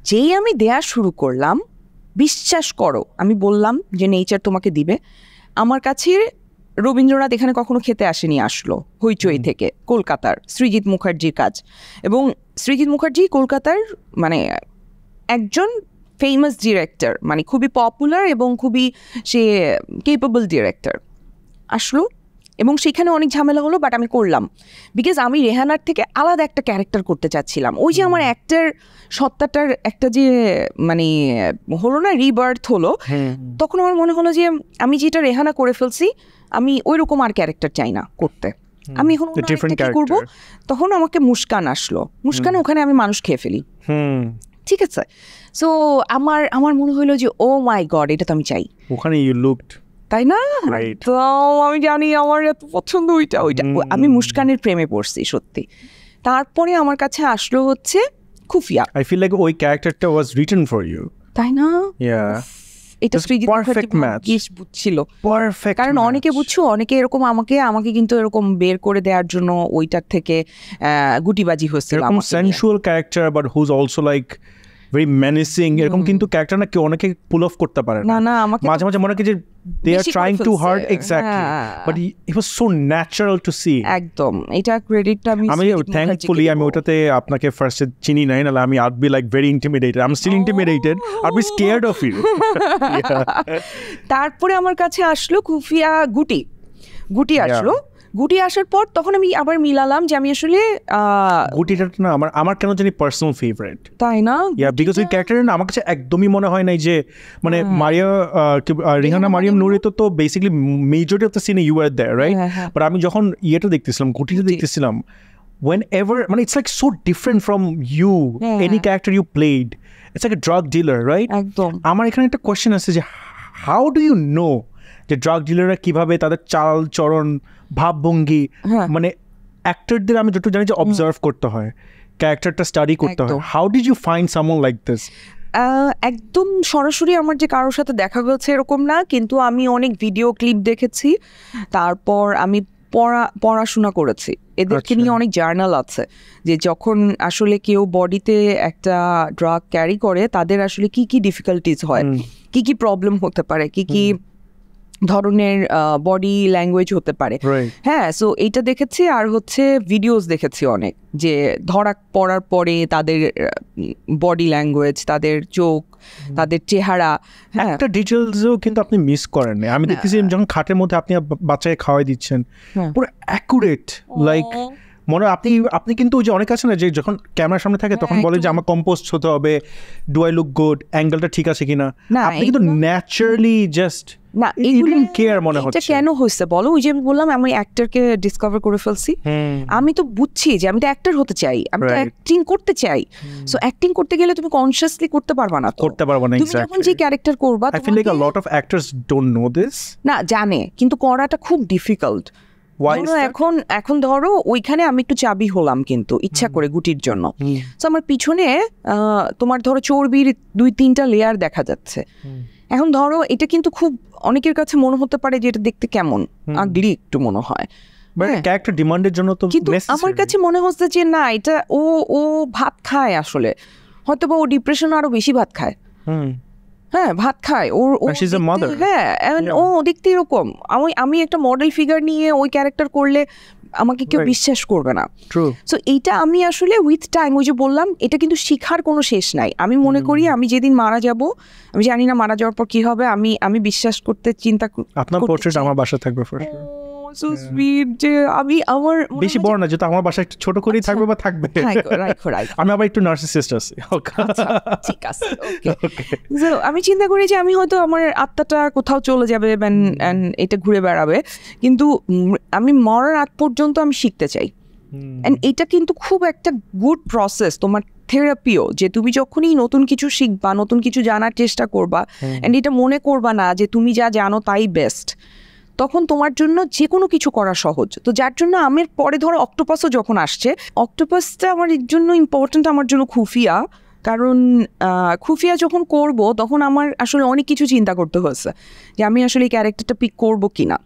যেই আমি দেয়া শুরু করলাম, বিশ্বাস করো আমি বললাম যে নেচার তোমাকে দিবে। আমার কাছে রবীন্দ্রনাথ এখানে কখনো খেতে আসেনি, আসলো হইচই থেকে, কলকাতার সৃজিত মুখার্জির কাজ। এবং সৃজিত মুখার্জি কলকাতার মানে একজন ফেমাস ডিরেক্টর, মানে খুবই পপুলার এবং খুবই সে কেপেবল ডিরেক্টর, আসলো। এবং সেখানে অনেক ঝামেলা হলো, বাট আমি করলাম। বিকজ আমি রেহানার থেকে আলাদা একটা ক্যারেক্টার করতে চাচ্ছিলাম। ওই যে আমার অ্যাক্টার সত্তাটার একটা যে মানে হলো না, রিবার্থ হলো, তখন আমার মনে হলো যে আমি যেটা রেহানা করে ফেলছি, আমি ওই রকম আর ক্যারেক্টার চাই না করতে। আমি এখন কি করবো? তখন আমাকে মুস্কান আসলো। মুস্কান ওখানে আমি মানুষ খেয়ে ফেলি, ঠিক আছে। সো আমার মনে হলো যে ও মাই গড, এটা তো আমি চাই।
ওখানে ইউ লুকড,
তাই না? তো আমি জানি আমার এত পছন্দ ওইটা। আমি মুস্কানের প্রেমে পড়ছি সত্যি। তারপরে আমার কাছে আসলো হচ্ছে খুফিয়া।
আই ফিল লাইক ওই ক্যারেক্টারটা ওয়াজ রিটেন ফর ইউ,
তাই না?
এটা পারফেক্ট ম্যাচ
বুঝছিল,
পারফেক্ট।
কারণ অনেকে বুঝছো, অনেকে এরকম আমাকে কিন্তু এরকম বের করে দেওয়ার জন্য ওইটার থেকে গুটিবাজি হয়েছিল।
এরকম sensual character but whose also like very menacing, এরকম কিন্তু ক্যারেক্টার না কেউ অনেকে পুল অফ করতে পারে
না। না আমাকে
মাঝে মাঝে মনে হয় যে they are trying to hard, exactly, but it was so natural to see.
একদম, এটা ক্রেডিটটা আমি
থ্যাঙ্কফুলি আমি ওটাতে আপনাকে ফার্স্টে চিনি নাই, নাহলে আমি I'd be like very intimidated. I am still intimidated, I be scared of you.
তারপরে আমার কাছে আসলো খুফিয়া গুটি আসলো। গুটি আসার পর তখন আমি আবার মিলালাম যে আমি আসলে
গুটিটা না আমার কেন জানি পার্সোনাল ফেভারিট,
তাই না?
বিকজ ওই ক্যারেক্টার না আমার কাছে একদমই মনে হয় নাই যে মানে রেহানা মারিয়াম নূরি তো basically majority of the scene you are there, right? But আমি যখন ইয়েটা দেখতেছিলাম, গুটিটা দেখতেছিলাম, whenever it's like so different from you, any character you played. It's like a drug dealer, right?
একদম
আমার এখানে একটা কোয়েশ্চেন আছে যে হাউ ডু ইউ নো যে ড্রাগ ডিলাররা কিভাবে তাদের চাল চরণ ভাবভঙ্গি মানে অ্যাক্টরদের আমি যতটুকু জানি যে অবজার্ভ করতে হয়, ক্যারেক্টারটা স্টাডি করতে হয়। How did you find someone like this?
একদম সরাসরি আমার যে কারোর সাথে দেখা গেছে এরকম না, কিন্তু আমি অনেক ভিডিও ক্লিপ দেখেছি, তারপর আমি পড়াশোনা করেছি, এদেরকে নিয়ে অনেক জার্নাল আছে যে যখন আসলে কেউ বডিতে একটা ড্রাগ ক্যারি করে তাদের আসলে কি কি ডিফিকাল্টিজ হয়, কি কি প্রবলেম হতে পারে, কি কি ধরনের বডি ল্যাঙ্গুয়েজ হতে পারে। হ্যাঁ, সো এইটা দেখেছি। আর হচ্ছে ভিডিওস দেখেছি অনেক, যে ধরা পড়ার পরে তাদের বডি ল্যাঙ্গুয়েজ, তাদের চোখ, তাদের চেহারা,
একটা ডিটেলসও কিন্তু আপনি মিস করেন না। আমি দেখতেছি যখন খাটের মধ্যে আপনি বাচ্চাকে খাওয়াই দিচ্ছেন, পুরো অ্যাকুরেট, লাইক মনে আপনি কিন্তু ওই যে অনেক আছে না যে যখন ক্যামেরার সামনে থাকে তখন বলে যে আমার কম্পোস্ট হতে হবে, ডু আই লুক গুড, অ্যাঙ্গেলটা ঠিক আছে কিনা, আপনি কিন্তু ন্যাচারালি জাস্ট
না
কেয়ার মনে হচ্ছে।
কেন হচ্ছে বলো? ওই যে আমি বললাম আমি অ্যাক্টরকে ডিসকভার করে ফেলছি, আমি তো বুঝছি যে আমি তো অ্যাক্টর হতে চাই, আমি তো অ্যাক্টিং করতে চাই। সো অ্যাক্টিং করতে গেলে তুমি কনসিয়াসলি করতে পারবা না, তুমি যখন যে ক্যারেক্টার করবা।
I feel like a lot of actors don't know this.
না, জানে, কিন্তু করাটা খুব ডিফিকাল্ট। এখন ধরো ওইখানে আমি একটু চাবি হলাম কিন্তু ইচ্ছা করে গুটির জন্য। তো আমার পিছনে তোমার ধরো চর্বির 2-3টা লেয়ার দেখা যাচ্ছে। এখন ধরো এটা কিন্তু খুব অনেকের কাছে মনে হতে পারে যে এটা দেখতে কেমন আগলি একটু মনে হয়,
ক্যারেক্টার ডিমান্ডের জন্য তো,
কিন্তু আমার কাছে মনে হচ্ছে যে না, এটা ও ভাত খায় আসলে, হয়তো বা ও ডিপ্রেশন আরো বেশি ভাত খায়। হ্যাঁ, ভাত খায় ওর, হ্যাঁ ও দেখতে এরকম। আমি একটা মডেল ফিগার নিয়ে ওই ক্যারেক্টার করলে আমাকে কেউ বিশ্বাস করবে না। সো এইটা আমি আসলে উইথ টাইম, ওই যে বললাম, এটা কিন্তু শিখার কোনো শেষ নাই। আমি মনে করি আমি যেদিন মারা যাব, আমি জানি না মারা যাওয়ার পর কি হবে, আমি বিশ্বাস করতে চিন্তা
আপনার পোর্ট্রেট আমার বাসায় থাকবে ফর শিওর।
সো সুইট যে আমি আমার
বেশি বড় না, যেটা আমার বাসায় একটু ছোট করেই থাকবে বা থাকবে। আমি আবার একটু নার্সিসিস্ট আছি।
ঠিক আছে, ওকে। সো আমি চিন্তা করি যে আমি হয়তো আমার আত্মাটা কোথাও চলে যাবে, এটা ঘুরে বেড়াবে, কিন্তু আমি মরার আগ পর্যন্ত আমি শিখতে চাই। এন্ড এটা কিন্তু খুব একটা গুড প্রসেস, তোমার থেরাপিও, যে তুমি যখনই নতুন কিছু শিখবা, নতুন কিছু জানার চেষ্টা করবা, এন্ড এটা মনে করবা না যে তুমি যা জানো তাই বেস্ট, তখন তোমার জন্য যে কোনো কিছু করা সহজ। তো যার জন্য আমার পরে ধরো অক্টোপাসও যখন আসছে, অক্টোপাসটা আমার জন্য ইম্পর্টেন্ট, আমার জন্য খুফিয়া, কারণ খুফিয়া যখন করব তখন আমার আসলে অনেক কিছু চিন্তা করতে হয়েছে যে আমি আসলে এই ক্যারেক্টারটা পিক করবো কিনা।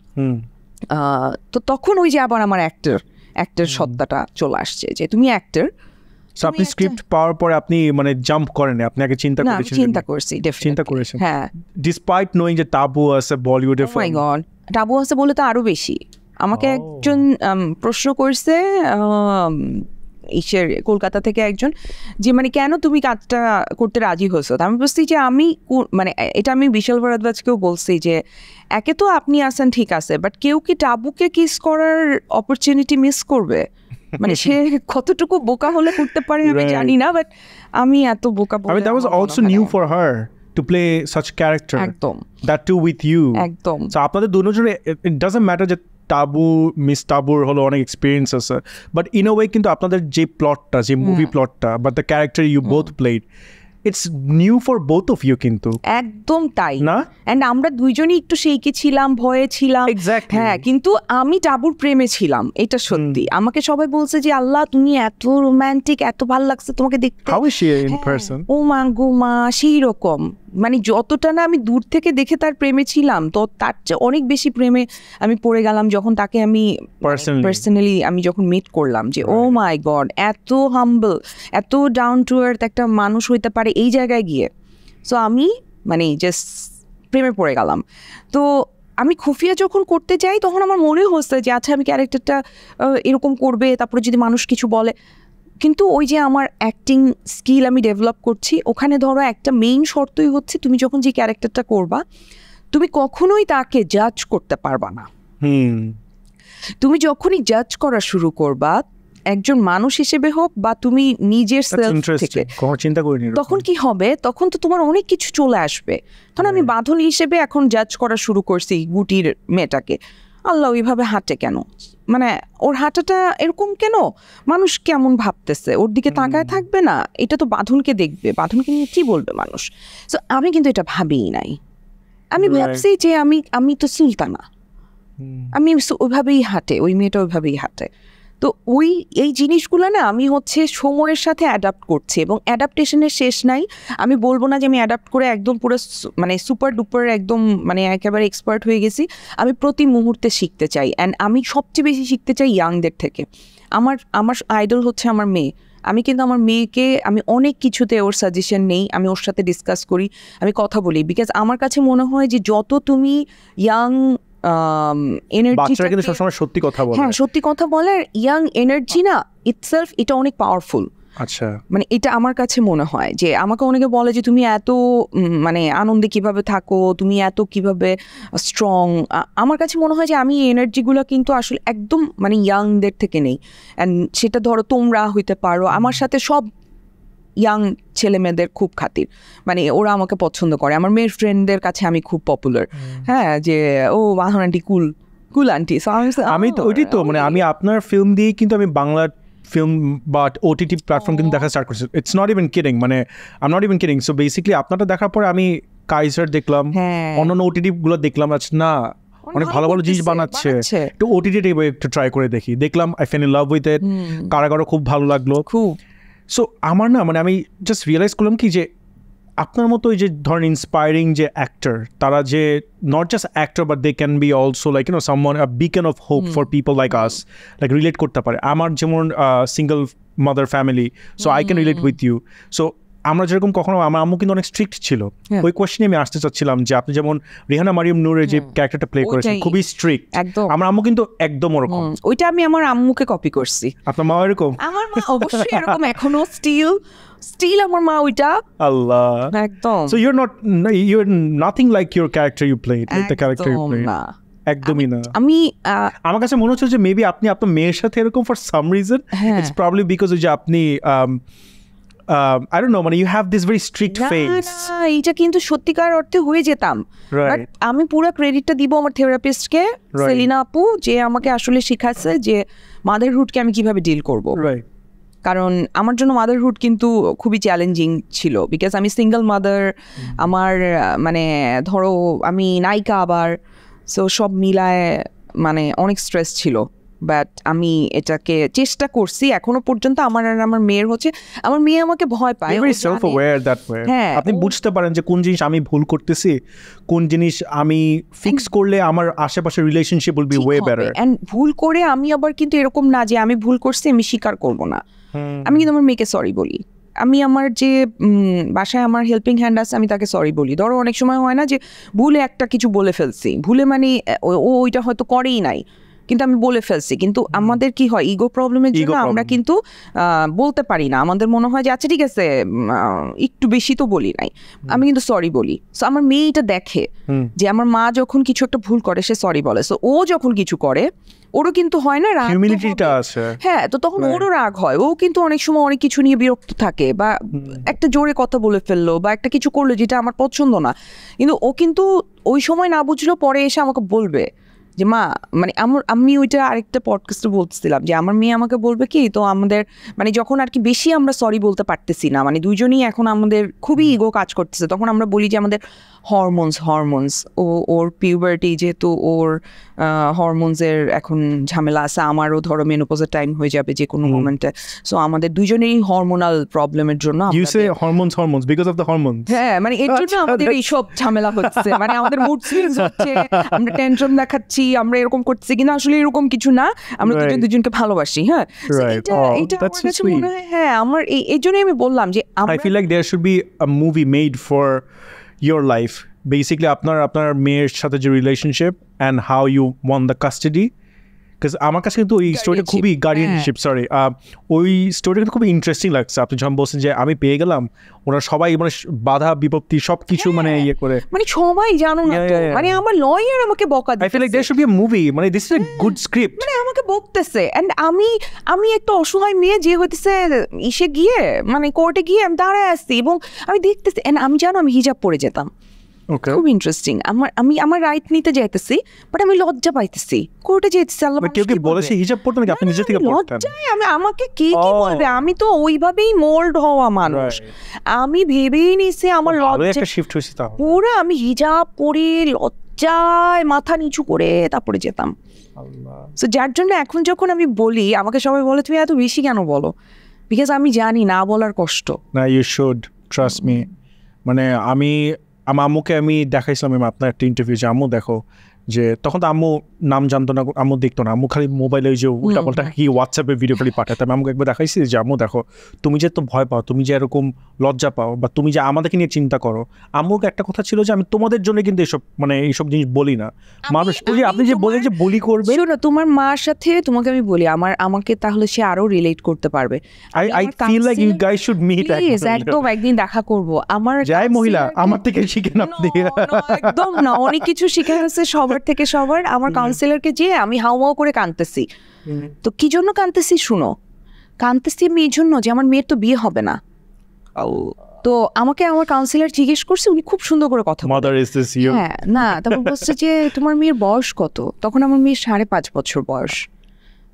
তো তখন ওই যে আবার আমার অ্যাক্টর সত্তাটা চলে আসছে যে তুমি অ্যাক্টর।
সো আপনি স্ক্রিপ্ট পাওয়ার পরে আপনি মানে জাম্প করেন, আপনি আগে চিন্তা
করছি,
চিন্তা করেছেন,
হ্যাঁ,
ডিসপাইট নোইং যে টাবু আছে বলিউডে।
ও মাই গড, টাবু আছে বলে তো আরো বেশি। আমাকে একজন প্রশ্ন করছে কলকাতা থেকে একজন, যে মানে কেন তুমি কাজটা করতে রাজি হয়েছো। আমি বলছি যে আমি মানে এটা আমি বিশাল ভারদ্বাজকেও বলছি যে একে তো আপনি আছেন ঠিক আছে, বাট কেউ কি টাবুকে কিস করার অপরচুনিটি মিস করবে? মানে সে কতটুকু বোকা হলে করতে পারে আমি জানি না, বাট আমি এত বোকা বলে।
That was also new for her to play such character.
একদম,
that too with you.
একদম।
So আপনাদের দুজনের it doesn't matter যে টাবু মিস টাবুর হলো অনেক এক্সপিরিয়েন্স আছে, বাট ইন আ ওয়ে কিন্তু আপনাদের যে প্লটটা, যে মুভি প্লটটা, but the character you both played, it's new for both of you. কিন্তু
একদম তাই
না,
এন্ড আমরা দুইজনই একটু সেইকে ছিলাম, ভয়ে ছিলাম। হ্যাঁ, কিন্তু আমি টাবুর প্রেমে ছিলাম, এটা সত্যি। আমাকে সবাই বলছে যে আল্লাহ তুমি এত রোমান্টিক, এত ভালো লাগছে তোমাকে দেখতে।
How is she in person?
ও মা গো মা, সেই রকম, মানে যতটা না আমি দূর থেকে দেখে তার প্রেমে ছিলাম, তো তার চেয়ে অনেক বেশি প্রেমে আমি পড়ে গেলাম যখন তাকে আমি পার্সোনালি আমি যখন মিট করলাম, যে ও মাই গড, এত হাম্বল, এত ডাউন টু আর্থ একটা মানুষ হইতে পারে এই জায়গায় গিয়ে। সো আমি মানে জাস্ট প্রেমে পড়ে গেলাম। তো আমি খুফিয়া যখন করতে যাই তখন আমার মনে হচ্ছে যে আচ্ছা আমি ক্যারেক্টারটা এরকম করবে, তারপরে যদি মানুষ কিছু বলে। কিন্তু ওই যে আমার অ্যাক্টিং স্কিল আমি ডেভেলপ করছি, ওখানে ধরো একটা মেইন শর্তই হচ্ছে তুমি যখন যে ক্যারেক্টারটা করবা তুমি কখনোই তাকে জাজ করতে পারবা না। তুমি যখনই জাজ করা শুরু করবা, একজন মানুষ হিসেবে হোক বা তুমি নিজের সেলফ থেকে, তখন কি হবে, তখন তো তোমার অনেক কিছু চলে আসবে। তখন আমি বাঁধন হিসেবে এখন জাজ করা শুরু করছি গুটির মেয়েটাকে, আল্লাহ ওইভাবে হাঁটে কেন, মানে ওর হাঁটাটা এরকম কেন, মানুষ কেমন ভাবতেছে, ওর দিকে তাকায় থাকবে না, এটা তো বাঁধনকে দেখবে, বাঁধনকে নিয়ে কী বলবে মানুষ। সো আমি কিন্তু এটা ভাবিই নাই, আমি ভাবছি যে আমি তো সুলতানা, আমি ওইভাবেই হাঁটে, ওই মেয়েটা ওইভাবেই হাঁটে। তো এই জিনিসগুলো না আমি হচ্ছে সময়ের সাথে অ্যাডাপ্ট করছি, এবং অ্যাডাপ্টেশনের শেষ নাই। আমি বলবো না যে আমি অ্যাডাপ্ট করে একদম পুরো মানে সুপার ডুপার একদম মানে একেবারে এক্সপার্ট হয়ে গেছি। আমি প্রতি মুহূর্তে শিখতে চাই, অ্যান্ড আমি সবচেয়ে বেশি শিখতে চাই ইয়াংদের থেকে। আমার আইডল হচ্ছে আমার মেয়ে। আমি কিন্তু আমার মেয়েকে আমি অনেক কিছুতে ওর সাজেশন নেই, আমি ওর সাথে ডিসকাস করি, আমি কথা বলি, বিকজ আমার কাছে মনে হয় যে যত তুমি ইয়াং
বাচ্চারা কিন্তু সবসময় সত্যি কথা বলে,
হ্যাঁ সত্যি কথা বলে, ইয়াং এনার্জি না ইটসেলফ এটা অনেক পাওয়ারফুল।
আচ্ছা,
মানে এটা আমার কাছে মনে হয় যে আমাকে অনেকে বলে যে তুমি এত মানে আনন্দে কিভাবে থাকো, তুমি এত কিভাবে স্ট্রং। আমার কাছে মনে হয় যে আমি এই এনার্জিগুলো কিন্তু আসলে একদম মানে ইয়াংদের থেকে নেই। অ্যান্ড সেটা ধরো তোমরা হইতে পারো, আমার সাথে সব ইয়াং ছেলে মেয়েদের খুব খাতির, মানে ওরা আমাকে পছন্দ করে, আমার মেয়ের ফ্রেন্ডদের কাছে আমি খুব পপুলার। হ্যাঁ, যে ও বাঁধন আন্টি কুল আন্টি।
আমি তো ওইটাই তো মানে আমি আপনার ফিল্ম দিয়েই কিন্তু আমি বাংলা ফিল্ম বা ওটিটি প্ল্যাটফর্ম কিন্তু দেখা স্টার্ট করছি। ইটস নট ইভেন কিডিং, মানে I am not even kidding. So basically আপনারটা দেখার পরে আমি কাইজার দেখলাম, অন্যান্য ওটিটি গুলো দেখলাম, না অনেক ভালো ভালো জিনিস বানাচ্ছে, একটু ওটিটি একটু ট্রাই করে দেখলাম, I fell in love with it. কারাগারও খুব ভালো লাগলো খুব। সো আমার না মানে আমি জাস্ট রিয়েলাইজ করলাম কি যে আপনার মতো ওই যে ধরেন ইন্সপায়ারিং যে অ্যাক্টর, তারা যে not just actor but they can be also like you know someone a beacon of hope for people like us, like relate করতে পারে। আমার যেমন single mother family, so I can relate with you. So আমরা যেরকম কখনো, আমার আম্মু কিন্তু অনেক স্ট্রিক্ট ছিল, ওই কোয়েশ্চেনে আমি আসতে চাচ্ছিলাম যে আপনি যেমন রিহানা মারিয়াম নূরের যে ক্যারেক্টারটা প্লে করেছেন খুবই স্ট্রিক্ট, আমার আম্মু কিন্তু একদম ওরকম।
ওইটা আমি আমার আম্মুকে কপি করছি।
আপনার মা এরকম?
আমার মা অবশ্যই এরকম, এখনো স্টিল আমার মা ওইটা।
আল্লাহ,
একদম।
So you're nothing like your character you played, like the character you played. একদমই না।
আমি
আমার কাছে মনে হচ্ছে যে মেবি আপনি আপনার মেয়ের সাথে এরকম for some reason, it's probably because যে আপনি I don't know, মানে you have this very strict face.
না, এইটা কিন্তু সত্যিকার অর্থে হয়ে যেতাম, বাট আমি পুরো ক্রেডিটটা দিব আমার থেরাপিস্টকে, সেলিনা আপু, যে আমাকে আসলে শিখাচ্ছে যে মাদারহুডকে আমি কিভাবে ডিল করব। কারণ আমার জন্য মাদারহুড কিন্তু খুবই চ্যালেঞ্জিং ছিল, বিকজ আমি সিঙ্গেল মাদার, আমার মানে ধরো আমি নায়িকা আবার, সো সব মিলায় মানে অনেক স্ট্রেস ছিল। বাট আমি এটাকে চেষ্টা করছি এখনো পর্যন্ত। আমার আর আমার মেয়ের হচ্ছে, আমার মেয়ে আমাকে ভয় পায়,
হ্যাঁ, আপনি বুঝতে পারেন যে কোন জিনিস আমি ভুল করতেছি, কোন জিনিস আমি ফিক্স করলে আমার আশেপাশের relationship will be way better.
And ভুল করে আমি আবার কিন্তু এরকম না যে আমি ভুল করছি আমি স্বীকার করব না, আমি কিন্তু আমার মেয়েকে সরি বলি। আমি আমার যে বাসায় আমার হেল্পিং হ্যান্ড আছে আমি তাকে সরি বলি। ধরো অনেক সময় হয় না যে ভুলে একটা কিছু বলে ফেলছি, ভুলে মানে ও ওইটা হয়তো করেই নাই, কিন্তু আমি বলে ফেলছি। কিন্তু আমাদের কি হয়, ইগো প্রবলেমের জন্য আমরা কিন্তু বলতে পারি না। আমাদের মনে হয় যে আচ্ছা ঠিক আছে একটু বেশি তো বলি নাই, আমি কিন্তু সরি বলি। সো আমার মেয়ে এটা দেখে যে আমার মা যখন কিছু একটা ভুল করে সে সরি বলে। সো ও যখন কিছু করে ওরও কিন্তু হয় না রাগ, হ্যাঁ, তো তখন ওরও রাগ হয়, ও কিন্তু অনেক সময় অনেক কিছু নিয়ে বিরক্ত থাকে, বা একটা জোরে কথা বলে ফেললো বা একটা কিছু করলো যেটা আমার পছন্দ না, কিন্তু ও কিন্তু ওই সময় না বুঝলো, পরে এসে আমাকে বলবে যে মা, মানে আমি ওইটা আরেকটা পডকাস্টে বলতেছিলাম যে আমার মেয়ে আমাকে বলবে কি, তো আমাদের মানে যখন আর কি বেশি আমরা সরি বলতে পারতেছি না, মানে দুইজনই এখন আমাদের খুবই ইগো কাজ করতেছে, তখন আমরা বলি যে আমাদের হরমোনস ওর পিউবার্টি, যেহেতু ওর হরমোনসের এখন ঝামেলা আছে, আমারও ধরো মেনোপজের টাইম হয়ে যাবে যে কোনো মোমেন্টে। সো আমাদের দুইজনেরই হরমোনাল প্রবলেমের জন্য, হ্যাঁ, মানে এর জন্য আমাদের এইসব ঝামেলা হচ্ছে, মানে আমাদের মুড সুইংস হচ্ছে, আমরা টেনশন দেখাচ্ছি, আমরা এরকম করছি, কিন্তু আসলে এরকম কিছু না, আমরা দুজনকে ভালোবাসি। হ্যাঁ, হ্যাঁ, আমার এই জন্যই আমি বললাম যে
I feel like there should be a movie made for your life, basically আপনার মেয়ের সাথে যে relationship and how you won the custody, because আমার কাছে কিন্তু ওই স্টোরিটা খুবই গার্ডিয়ানশিপ, সরি, ওই স্টোরিটা কিন্তু খুবই ইন্টারেস্টিং লাগছে। আপনি যখন বলছেন যে আমি পেয়ে গেলাম, ওরা সবাই মানে বাধা বিপত্তি সবকিছু মানে ইয়ে করে,
মানে সবাই জানো না, মানে আমার লয়ার আমাকে বকা দিচ্ছে।
I feel like there should be a movie, মানে this is a good script,
মানে আমাকে বকতেছে, এন্ড আমি একটা অসহায় মেয়ে যে হইতেছে ইসে গিয়ে মানে কোর্টে গিয়ে আমি দাঁড়ায় আসছি এবং আমি দেখতেছি, এন্ড আমি জানো আমি হিজাব পরে যেতাম, খুব ইন্টারেস্টিং। আমার রাইট নিতে যাইতেছি, বাট আমি লজ্জা পাইতেছি, কোর্টে যেতেছি। আল্লাহ,
কেউ কি বলেছে হিজাব পড়তে নাকি আপনি নিজে থেকে পড়তেন?
লজ্জায় আমাকে কি বলবে, আমি তো ওইভাবেই মোল্ড হওয়া মানুষ। আমি ভেবেই নিছি আমার লজ্জা
একটা শিফট হইছে, তাও
পুরো আমি হিজাব পরে লজ্জায় মাথা নিচু করে তারপরে যেতাম। সো যার জন্য এখন যখন আমি বলি, আমাকে সবাই বলে তুমি এত বেশি কেন বলো, বিকজ আমি জানি না বলার কষ্ট।
না, ইউ শুড ট্রাস্ট মি। মানে আমার আম্মুকে আমি দেখাইছিলাম আপনার একটা ইন্টারভিউ, যে আম্মু দেখো, যে তখন তো আম্মু নাম জানতো না, আম্মু দেখতো না, আম্মু খালি মোবাইলে ওই যে উল্টাপাল্টা কি হোয়াটসঅ্যাপে ভিডিও খালি পাঠাতাম। আম্মুকে একবার দেখাইছি যে আম্মু দেখো, তুমি যে তো ভয় পাও, তুমি যে এরকম লজ্জা পাও, বা তুমি যে আমাদেরকে নিয়ে চিন্তা করো, আম্মুকে একটা কথা ছিল যে আমি তোমাদের জন্য কিন্তু এইসব জিনিস বলি না। মানুষ আপনি যে বলেন যে বলি করবে,
শোনো, তোমার মার সাথে তোমাকে আমি বলি, আমাকে তাহলে সে আরো রিলেট করতে পারবে।
I feel like you guys should meet.
একদম একদিন দেখা করব। আমার
যাই মহিলা আমার থেকে শিখেন আপনি।
একদম না, অনেক কিছু শিখে গেছে সবার থেকে সবার। আমার কাউন্সিলরকে যে আমি হাউমাউ করে কাঁদতেছি। তো কি জন্য কাঁদতেছি শুনো, কাঁদতেছি আমি এই জন্য যে আমার মেয়ের তো বিয়ে হবে না। তো আমাকে আমার কাউন্সিলর জিজ্ঞেস করছে, উনি খুব সুন্দর করে কথা বলেন। হ্যাঁ, না, তারপর বলছে যে তোমার মেয়ের বয়স কত? তখন আমার মেয়ের 5.5 বছর বয়স।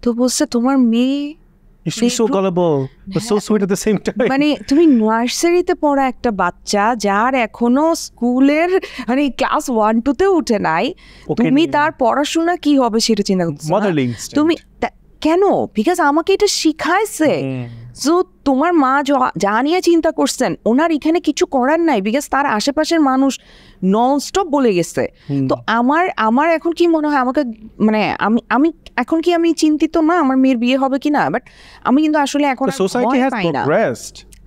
তো বলছে তোমার মেয়ে মানে তুমি নার্সারিতে পড়া একটা বাচ্চা, যার এখনো স্কুলের মানে ক্লাস 1-2-তে উঠে নাই, তুমি তার পড়াশোনা কি হবে সেটা চিন্তা করছো। তুমি কেন? বিকজ আমাকে এটা শিখাইছে। সো তোমার মা যা নিয়ে চিন্তা করছেন, ওনার এখানে কিছু করার নাই, বিকজ তার আশেপাশের মানুষ ননস্টপ বলে গেছে। তো আমার এখন কি মনে হয়, আমাকে মানে আমি এখন কি আমি চিন্তিত না আমার মেয়ের বিয়ে হবে কি না, বাট আমি কিন্তু আসলে এখন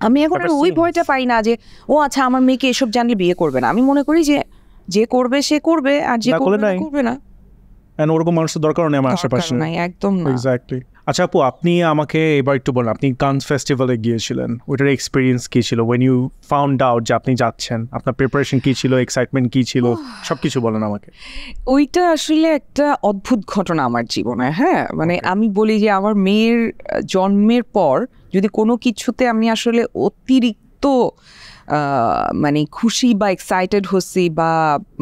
আমি এখন ওই ভয়টা পাই না যে ও আচ্ছা আমার মেয়েকে এসব জানলে বিয়ে করবে না। আমি মনে করি যে করবে সে করবে, আর যে করবে না।
ওরকম মানুষের দরকার নেই আমার আশেপাশে।
একদম না।
এক্স্যাক্টলি। আচ্ছা আপু, আপনি আমাকে এবার একটু বলেন, আপনি কানস ফেস্টিভ্যালে গিয়েছিলেন, ওইটার এক্সপিরিয়েন্স কি ছিল? ওয়েন ইউ ফাউন্ড আউট যে আপনি যাচ্ছেন, আপনার প্রিপারেশন কি ছিল, এক্সাইটমেন্ট কি ছিল, সবকিছু বলেন আমাকে।
ওইটা আসলে একটা অদ্ভুত ঘটনা আমার জীবনে। হ্যাঁ, মানে আমি বলি যে আমার মেয়ের জন্মের পর যদি কোনো কিছুতে আমি আসলে অতিরিক্ত মানে খুশি বা এক্সাইটেড হচ্ছি, বা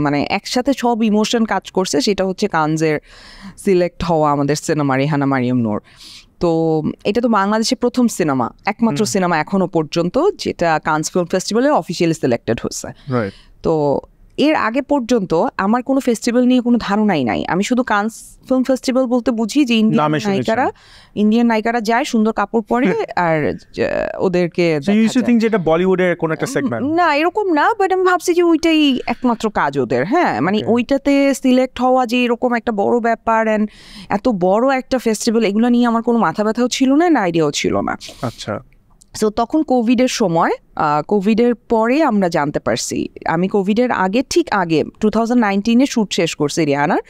মানে একসাথে সব ইমোশন কাজ করছে, সেটা হচ্ছে কানজের সিলেক্ট হওয়া আমাদের সিনেমা রেহানা মারিয়াম নূর। তো এটা তো বাংলাদেশের প্রথম সিনেমা, একমাত্র সিনেমা এখনো পর্যন্ত যেটা কানস ফিল্ম ফেস্টিভ্যালে অফিসিয়ালি সিলেক্টেড হচ্ছে। তো এর আগে পর্যন্ত আমার কোনো ফেস্টিভ্যাল নিয়ে কোনো ধারণাই নাই। আমি শুধু কানস ফিল্ম ফেস্টিভ্যাল বলতে বুঝি যে ইন্ডিয়ান নায়িকারা যায়, সুন্দর কাপড় পরে, আর ওদেরকে
যেটা বলিউডের কোন একটা সেগমেন্ট
না, এরকম না, বাট আমি ভাবছি যে ওইটাই একমাত্র কাজ ওদের। হ্যাঁ, মানে ওইটাতে সিলেক্ট হওয়া যে এরকম একটা বড় ব্যাপার, অ্যান্ড এত বড় একটা ফেস্টিভ্যাল, এগুলো নিয়ে আমার কোনো মাথা ব্যথাও ছিল না, আইডিয়াও ছিল না।
আচ্ছা।
সো তখন কোভিডের সময়, কোভিডের পরে আমরা জানতে পারছি। আমি কোভিডের ঠিক আগে 2019-এ শ্যুট শেষ করছি রিহানার।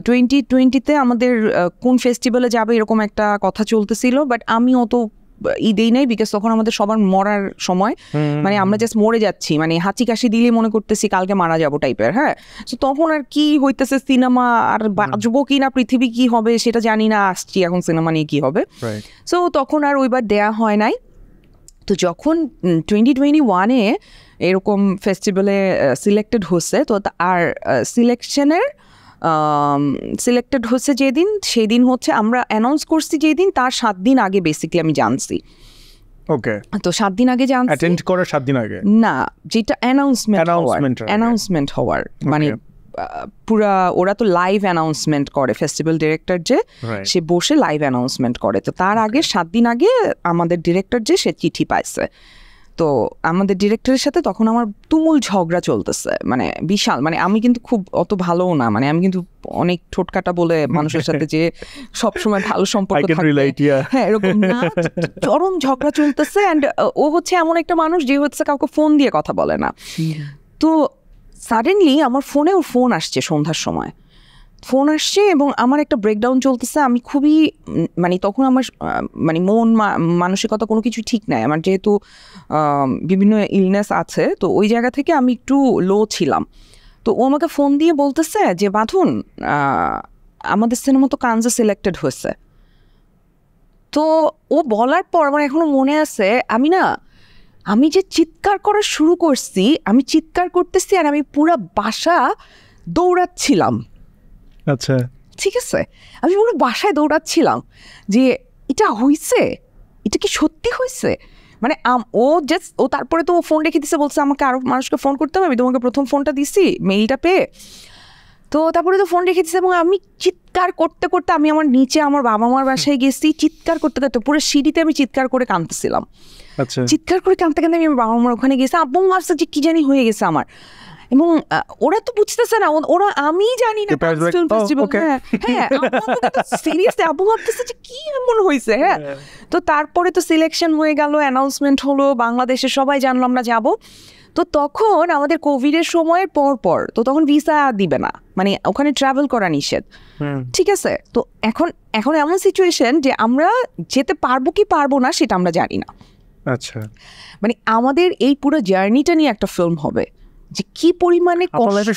2020-তে আমাদের কোন ফেস্টিভ্যালে যাবে এরকম একটা কথা চলতেছিল, বাট আমি অত ঈদেই নাই, বিকজ তখন আমাদের সবার মরার সময়, মানে আমরা জাস্ট মরে যাচ্ছি, মানে হাঁচি কাশি দিলে মনে করতেছি কালকে মারা যাবো টাইপের। হ্যাঁ, তো তখন আর কি হইতেছে, সিনেমা আর বাঁচবো কি না, পৃথিবী কি হবে সেটা জানি না, আসছি এখন সিনেমা নিয়ে কি হবে। সো তখন আর ওইবার দেয়া হয় নাই। তো যখন 2021-এ এরকম ফেস্টিভ্যালে সিলেক্টেড হচ্ছে, তো আর সিলেক্টেড হচ্ছে যেদিন, সেদিন হচ্ছে আমরা অ্যানাউন্স করছি যেদিন, তার 7 দিন আগে বেসিক্যালি আমি জানছি।
ওকে।
তো 7 দিন আগে জানছি,
অ্যাটেন্ড করার 7 দিন আগে
না, যেটা অ্যানাউন্সমেন্ট হওয়ার মানে পুরা ওরা তো লাইভ অ্যানাউন্সমেন্ট করে, ফেস্টিভ্যাল ডিরেক্টর যে সে বসে লাইভ অ্যানাউন্সমেন্ট করে। তো তার আগে 7 দিন আগে আমাদের ডিরেক্টর যে সে চিঠি পাইছে। তো আমাদের ডিরেক্টরের সাথে তখন আমার তুমুল ঝগড়া চলতেছে, মানে বিশাল, মানে আমি কিন্তু খুব অত ভালোও না, মানে আমি কিন্তু অনেক ঠোটকাটা বলে মানুষের সাথে যে সবসময় ভালো সম্পর্ক থাকে, হ্যাঁ এরকম না, চরম ঝগড়া চলতেছে। অ্যান্ড ও হচ্ছে এমন একটা মানুষ যে হচ্ছে কাউকে ফোন দিয়ে কথা বলে না। তো সাডেনলি আমার ফোনে ওর ফোন আসছে, সন্ধ্যার সময় ফোন আসছে, এবং আমার একটা ব্রেকডাউন চলতেছে। আমি খুবই মানে তখন আমার মানে মন মানসিকতা কোনো কিছু ঠিক নাই আমার, যেহেতু বিভিন্ন ইলনেস আছে, তো ওই জায়গা থেকে আমি একটু লো ছিলাম। তো ও আমাকে ফোন দিয়ে বলতেছে যে বাঁধুন, আমাদের সিনেমা তো কানজে সিলেক্টেড হয়েছে। তো ও বলার পর আমার এখনো মনে আছে, আমি যে চিৎকার করা শুরু করছি, আমি চিৎকার করতেছি আর আমি পুরো বাসা দৌড়াচ্ছিলাম।
আচ্ছা,
ঠিক আছে, আমি পুরো বাসায় দৌড়াচ্ছিলাম যে এটা হয়েছে, এটা কি সত্যি হয়েছে। মানে ও তারপরে তো ও ফোন রেখে দিছে, বলছে আমাকে আরো মানুষকে ফোন করতে হবে, আমি তোমাকে প্রথম ফোনটা দিছি মেইলটা পেয়ে, তো তারপরে তো ফোন রেখে দিচ্ছে। এবং আমি চিৎকার করতে করতে আমি আমার নিচে আমার বাবা মার বাসায় গেছি, চিৎকার করতে করতে পুরো সিঁড়িতে আমি চিৎকার করে কাঁদতেছিলাম।
আচ্ছা,
চিৎকার করে কাঁদতে কাঁদতে আমি আমার বাবা মার ওখানে গেছি। আব্বু ভাবছে যে কি জানি হয়ে গেছে আমার, এবং ওরা তো বুঝতেছে না, ওরা আমি জানি না ফিল্ম ফেস্টিভ্যাল। হ্যাঁ সিরিয়াসলি আব্বু ভাবতেছে যে কি এমন হয়েছে। হ্যাঁ, তো তারপরে তো সিলেকশন হয়ে গেল, অ্যানাউন্সমেন্ট হলো, বাংলাদেশে সবাই জানলো আমরা যাব। তো তখন আমাদের কোভিডের সময়ের পর তো তখন ভিসা দিবে না, মানে ওখানে ট্রাভেল করা নিষেধ। ঠিক আছে, তো এখন এমন সিচুয়েশন যে আমরা যেতে পারবো কি পারবো না সেটা আমরা জানি না।
আচ্ছা,
মানে আমাদের এই পুরো জার্নিটা নিয়ে একটা ফিল্ম হবে, যে কি পরিমাণে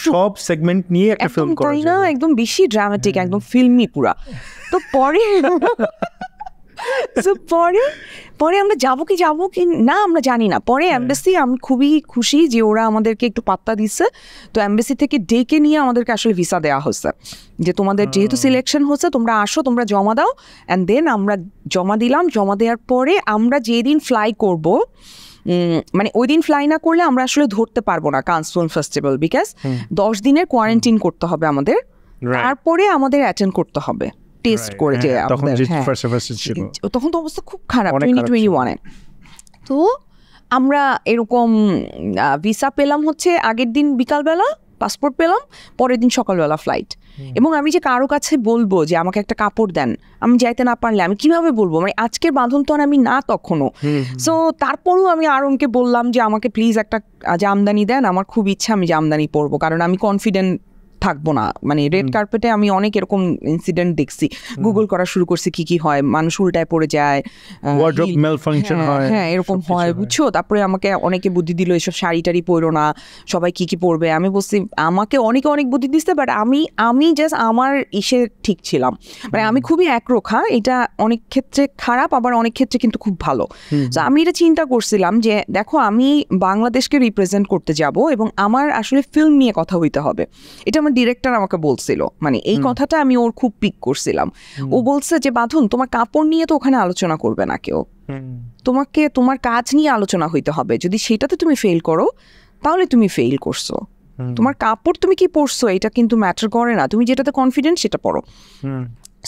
সব সেগমেন্ট নিয়ে একটা ফিল্ম করা
যায় না, একদম বেশি ড্রামাটিক, একদম ফিল্মি পুরা। তো পরে পরে আমরা যাবো কি না আমরা জানি না। পরে এমবাসি, আমি খুবই খুশি যে ওরা আমাদেরকে একটু পাত্তা দিচ্ছে। তো এমবাসি থেকে ডেকে নিয়ে আমাদেরকে আসলে ভিসা দেওয়া হচ্ছে, যে তোমাদের যেহেতু সিলেকশন হচ্ছে তোমরা আসো, তোমরা জমা দাও। অ্যান্ড দেন আমরা জমা দিলাম। জমা দেওয়ার পরে আমরা যেদিন ফ্লাই করব, মানে ওই দিন ফ্লাই না করলে আমরা আসলে ধরতে পারবো না কানস ফিল্ম ফেস্টিভ্যাল, বিকজ 10 দিনের কোয়ারেন্টাইন করতে হবে আমাদের, তারপরে আমাদের অ্যাটেন্ড করতে হবে টেস্ট করে। যে তখন তো অবস্থা খুব খারাপ 2021-এ। তো আমরা এরকম ভিসা পেলাম হচ্ছে আগের দিন বিকালবেলা, পাসপোর্ট পেলাম পরের দিন সকালবেলা ফ্লাইট। এবং আমি যে কারো কাছে বলবো যে আমাকে একটা কাপড় দেন, আমি যাইতে না পারলে আমি কিভাবে বলবো, মানে আজকের বাঁধন তো আর আমি না তখনও। সো তারপরেও আমি আরমকে বললাম যে আমাকে প্লিজ একটা জামদানি দেন, আমার খুব ইচ্ছা আমি জামদানি পরবো, কারণ আমি কনফিডেন্ট থাকবো না। মানে রেড কার্পেটে আমি অনেক এরকম ইনসিডেন্ট দেখছি, গুগল করা শুরু করছি কি কি হয়, মানুষ উল্টায় পড়ে যায়, হ্যাঁ এরকম হয় বুঝছো। তারপরে আমাকে অনেকে বুদ্ধি দিল এসব শাড়ি টাড়ি পরো না, সবাই কি কি পরবে। আমি বলছি আমাকে অনেক বুদ্ধি দিচ্ছে, বাট আমি জাস্ট আমার ইসে ঠিক ছিলাম। মানে আমি খুবই একরোখা, এটা অনেক ক্ষেত্রে খারাপ, আবার অনেক ক্ষেত্রে কিন্তু খুব ভালো। তো আমি এটা চিন্তা করছিলাম যে দেখো আমি বাংলাদেশকে রিপ্রেজেন্ট করতে যাব এবং আমার আসলে ফিল্ম নিয়ে কথা হইতে হবে। এটা ডিরেক্টর আমাকে বলছিল, মানে এই কথাটা আমি ওর খুব পিক করছিলাম। ও বলছে যে বাঁধন তোমার কাপড় নিয়ে তো ওখানে আলোচনা করবে না কেউ, তোমাকে তোমার কাজ নিয়ে আলোচনা হইতে হবে। যদি সেটাতে তুমি ফেল করো তাহলে তুমি ফেল করছো, তোমার কাপড় তুমি কি পরছো এটা কিন্তু ম্যাটার করে না, তুমি যেটাতে কনফিডেন্ট সেটা পরো।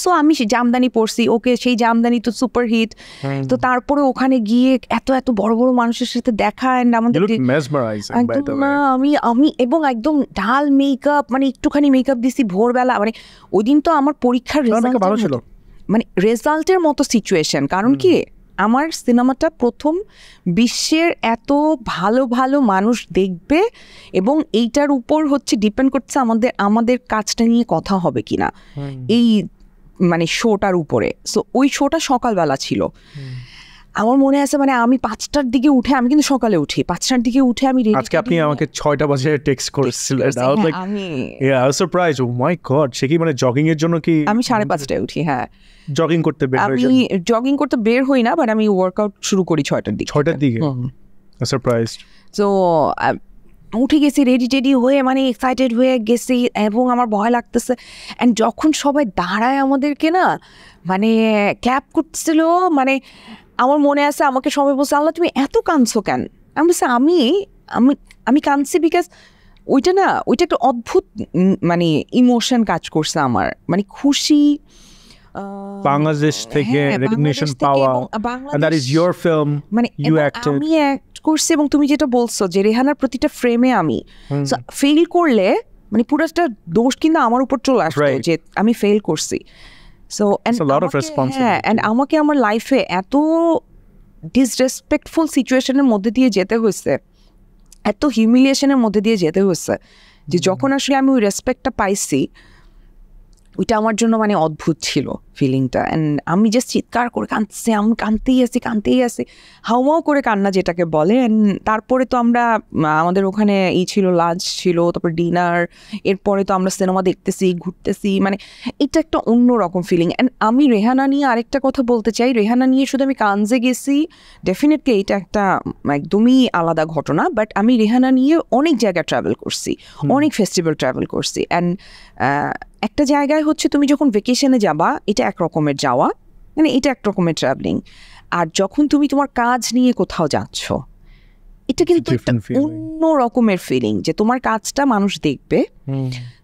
সো আমি সেই জামদানি পরছি, ওকে সেই জামদানি তো সুপার হিট। তো তারপরে ওখানে গিয়ে এত বড় বড় মানুষের সাথে দেখা, আমাদের আমি এবং একদম ঢাল মেকআপ, মানে একটুখানি মেকআপ দিছি ভোরবেলা। মানে ওই দিন তো আমার পরীক্ষার রেজাল্টের মতো সিচুয়েশন। কারণ কি আমার সিনেমাটা প্রথম বিশ্বের এত ভালো ভালো মানুষ দেখবে, এবং এইটার উপর হচ্ছে ডিপেন্ড করছে আমাদের কাজটা নিয়ে কথা হবে কিনা এই মানে শোটার উপরে। সো ওই শোটা সকালবেলা ছিল। আমার মনে আছে, মানে আমি 5টার দিকে উঠে, আমি কিন্তু সকালে উঠি 5টার দিকে উঠে আমি
আজকে আপনি আমাকে 6টা বাজে টেক্সট করেছিলেন, আমি সারপ্রাইজ, ও মাই গড। সে কি মানে জগিং এর জন্য কি?
আমি 5:30টায় উঠি। হ্যাঁ,
জগিং করতে বের হই।
আমি জগিং করতে বের হই না, বাট আমি ওয়ার্কআউট শুরু করি 6টার দিকে।
সারপ্রাইজ।
সো উঠে গেছি রেডি হয়ে, মানে এক্সাইটেড হয়ে গেছি, এবং আমার ভয় লাগতেছে। অ্যান্ড যখন সবাই দাঁড়ায় আমাদেরকে না মানে ক্ল্যাপ করছিল, মানে আমার মনে আছে আমাকে সবাই বলছে আল্লাহ তুমি এত কাঁদছো কেন? আমি বলছি আমি কাঁদছি বিকজ ওইটা একটা অদ্ভুত মানে ইমোশন কাজ করছে আমার, মানে খুশি।
বাংলাদেশ থেকে রেকগনিশন পাওয়া, and that is your film,
মানে
you acted,
আমি অ্যাক্ট করছি। এবং তুমি যেটা বলছো যে রেহানার প্রতিটা ফ্রেমে আমি ফেল করলে মানে পুরোটা দোষ কিন্তু আমার উপর চলে আসতো যে আমি ফেল করছি। সো আমাকে আমার লাইফে এত ডিসরেসপেক্টফুল সিচুয়েশনের মধ্যে দিয়ে যেতে হয়েছে, এত হিউমিলিয়েশনের মধ্যে দিয়ে যেতে হয়েছে, যে যখন আসলে আমি ওই রেসপেক্টটা পাইছি ওইটা আমার জন্য মানে অদ্ভুত ছিল ফিলিংটা। অ্যান্ড আমি জাস্ট চিৎকার করে কাঁদছি, আমি কাঁদতেই আসি হাউমাউ করে কান্না যেটাকে বলে। অ্যান্ড তারপরে তো আমরা আমাদের ওখানে ছিল লাঞ্চ ছিল, তারপর ডিনার, এরপরে তো আমরা সিনেমা দেখতেছি, ঘুরতেছি, মানে এটা একটা অন্যরকম ফিলিং। অ্যান্ড আমি রেহানা নিয়ে আরেকটা কথা বলতে চাই, রেহানা নিয়ে শুধু আমি কানজে গেছি, ডেফিনেটলি এটা একটা একদমই আলাদা ঘটনা, বাট আমি রেহানা নিয়ে অনেক জায়গায় ট্রাভেল করছি, অনেক ফেস্টিভ্যাল ট্রাভেল করছি। অ্যান্ড একটা জায়গায় হচ্ছে তুমি যখন ভেকেশনে যাবা এটা এক রকমের যাওয়া, মানে এটা এক রকমের ট্রাভেলিং, আর যখন তুমি তোমার কাজ নিয়ে কোথাও যাচ্ছ এটা কিন্তু একটা অন্য রকমের ফিলিং, যে তোমার কাজটা মানুষ দেখবে,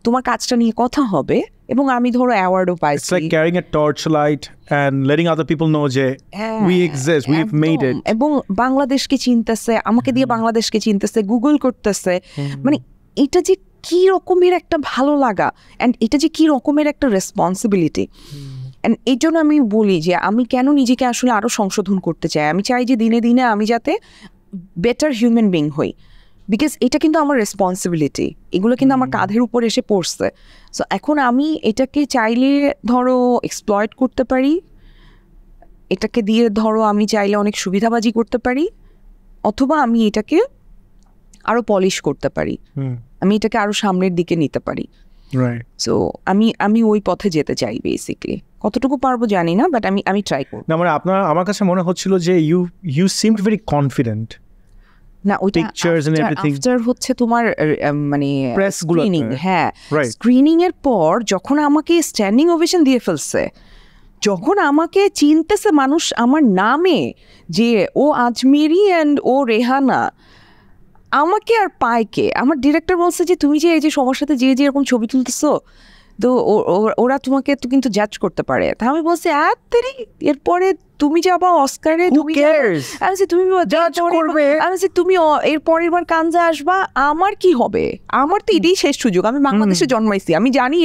তোমার কাজটা নিয়ে কথা হবে, এবং আমি ধরো অ্যাওয়ার্ডও পাইছি।
It's like carrying a torchlight and letting other people know যে we exist, we've made it,
এবং বাংলাদেশকে চিনতেছে, আমাকে দিয়ে বাংলাদেশকে চিনতেছে, গুগল করতেছে, মানে এটা যে কি রকমের একটা ভালো লাগা, অ্যান্ড এটা যে কি রকমের একটা রেসপন্সিবিলিটি। অ্যান্ড এই জন্য আমি বলি যে আমি কেন নিজেকে আসলে আরও সংশোধন করতে চাই, আমি চাই যে দিনে দিনে আমি যাতে বেটার হিউম্যান বিং হই, বিকজ এটা কিন্তু আমার রেসপন্সিবিলিটি, এগুলো কিন্তু আমার কাঁধের উপর এসে পড়ছে। সো এখন আমি এটাকে চাইলে ধরো এক্সপ্লয়েট করতে পারি, এটাকে দিয়ে ধরো আমি চাইলে অনেক সুবিধাবাজি করতে পারি, অথবা আমি এটাকে আরও পলিশ করতে পারি, আমি এটাকে আরও সামনের দিকে নিতে পারি। সো আমি ওই পথে যেতে চাই বেসিকলি। কতটুকু পারবো জানি না, বাট আমি ট্রাই করব।
না মানে আমার কাছে মনে হচ্ছিল যে ইউ সিমড ভেরি কনফিডেন্ট।
না ওইটা আফটার হচ্ছে তোমার মানে স্ক্রিনিং, হ্যাঁ স্ক্রিনিং এর পর যখন আমাকে স্ট্যান্ডিং ওভেশন দিয়ে ফেলছে, যখন আমাকে চিনতেছে মানুষ আমার নামে যে ও আজমেরি অ্যান্ড ও রেহানা, আমাকে আর পায় কে? আমার ডিরেক্টর বলছে যে তুমি যে এই যে সবার সাথে যে এরকম ছবি তুলতেছো, তো ওরা তোমাকে তো কিন্তু জাজ করতে পারে। তা আমি বলছি এরপরে তুমি যাবা অস্কারে, তুমি জাজ করবে, তুমি এর পরের বার কানজা আসবা, আমার কি হবে? আমার তো এটাই শেষ সুযোগ, আমি বাংলাদেশে জন্মাইছি, আমি জানি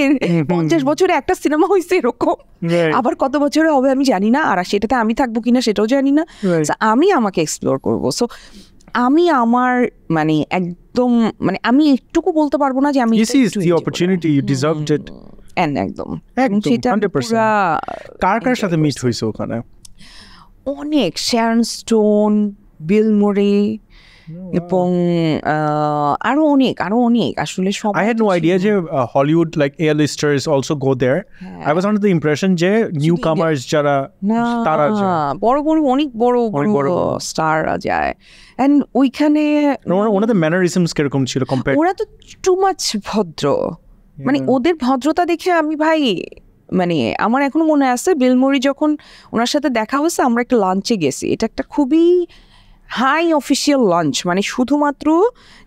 50 বছরে একটা সিনেমা হয়েছে এরকম, আবার কত বছরে হবে আমি জানি না, আর সেটাতে আমি থাকবো কিনা সেটাও জানি না। আমি আমাকে এক্সপ্লোর করবো। সো আমি আমার মানে একদম মানে আমি একটুকু বলতে পারবো না যে আমি একদম
কার সাথে মিট হয়েছে ওখানে?
অনেক, শ্যারন স্টোন, বিল মুরে, এবং আরো অনেক আসলে সব।
I had no idea যে Hollywood like A-listers also go there. I was under the impression যে newcomers যারা তারা
বড় অনেক বড় স্টাররা যায়। এন্ড ওইখানে
ওনাদের ম্যানারিজমস কিরকম ছিল কম্পেয়ার?
ওরা তো টু মাচ ভদ্র, মানে ওদের ভদ্রতা দেখে আমি ভাই মানে আমার এখনো মনে আছে বিল মুরি যখন ওনার সাথে দেখা হয়েছে, আমরা একটা লাঞ্চে গেছি, এটা একটা খুবই হাই অফিসিয়াল লাঞ্চ, মানে শুধুমাত্র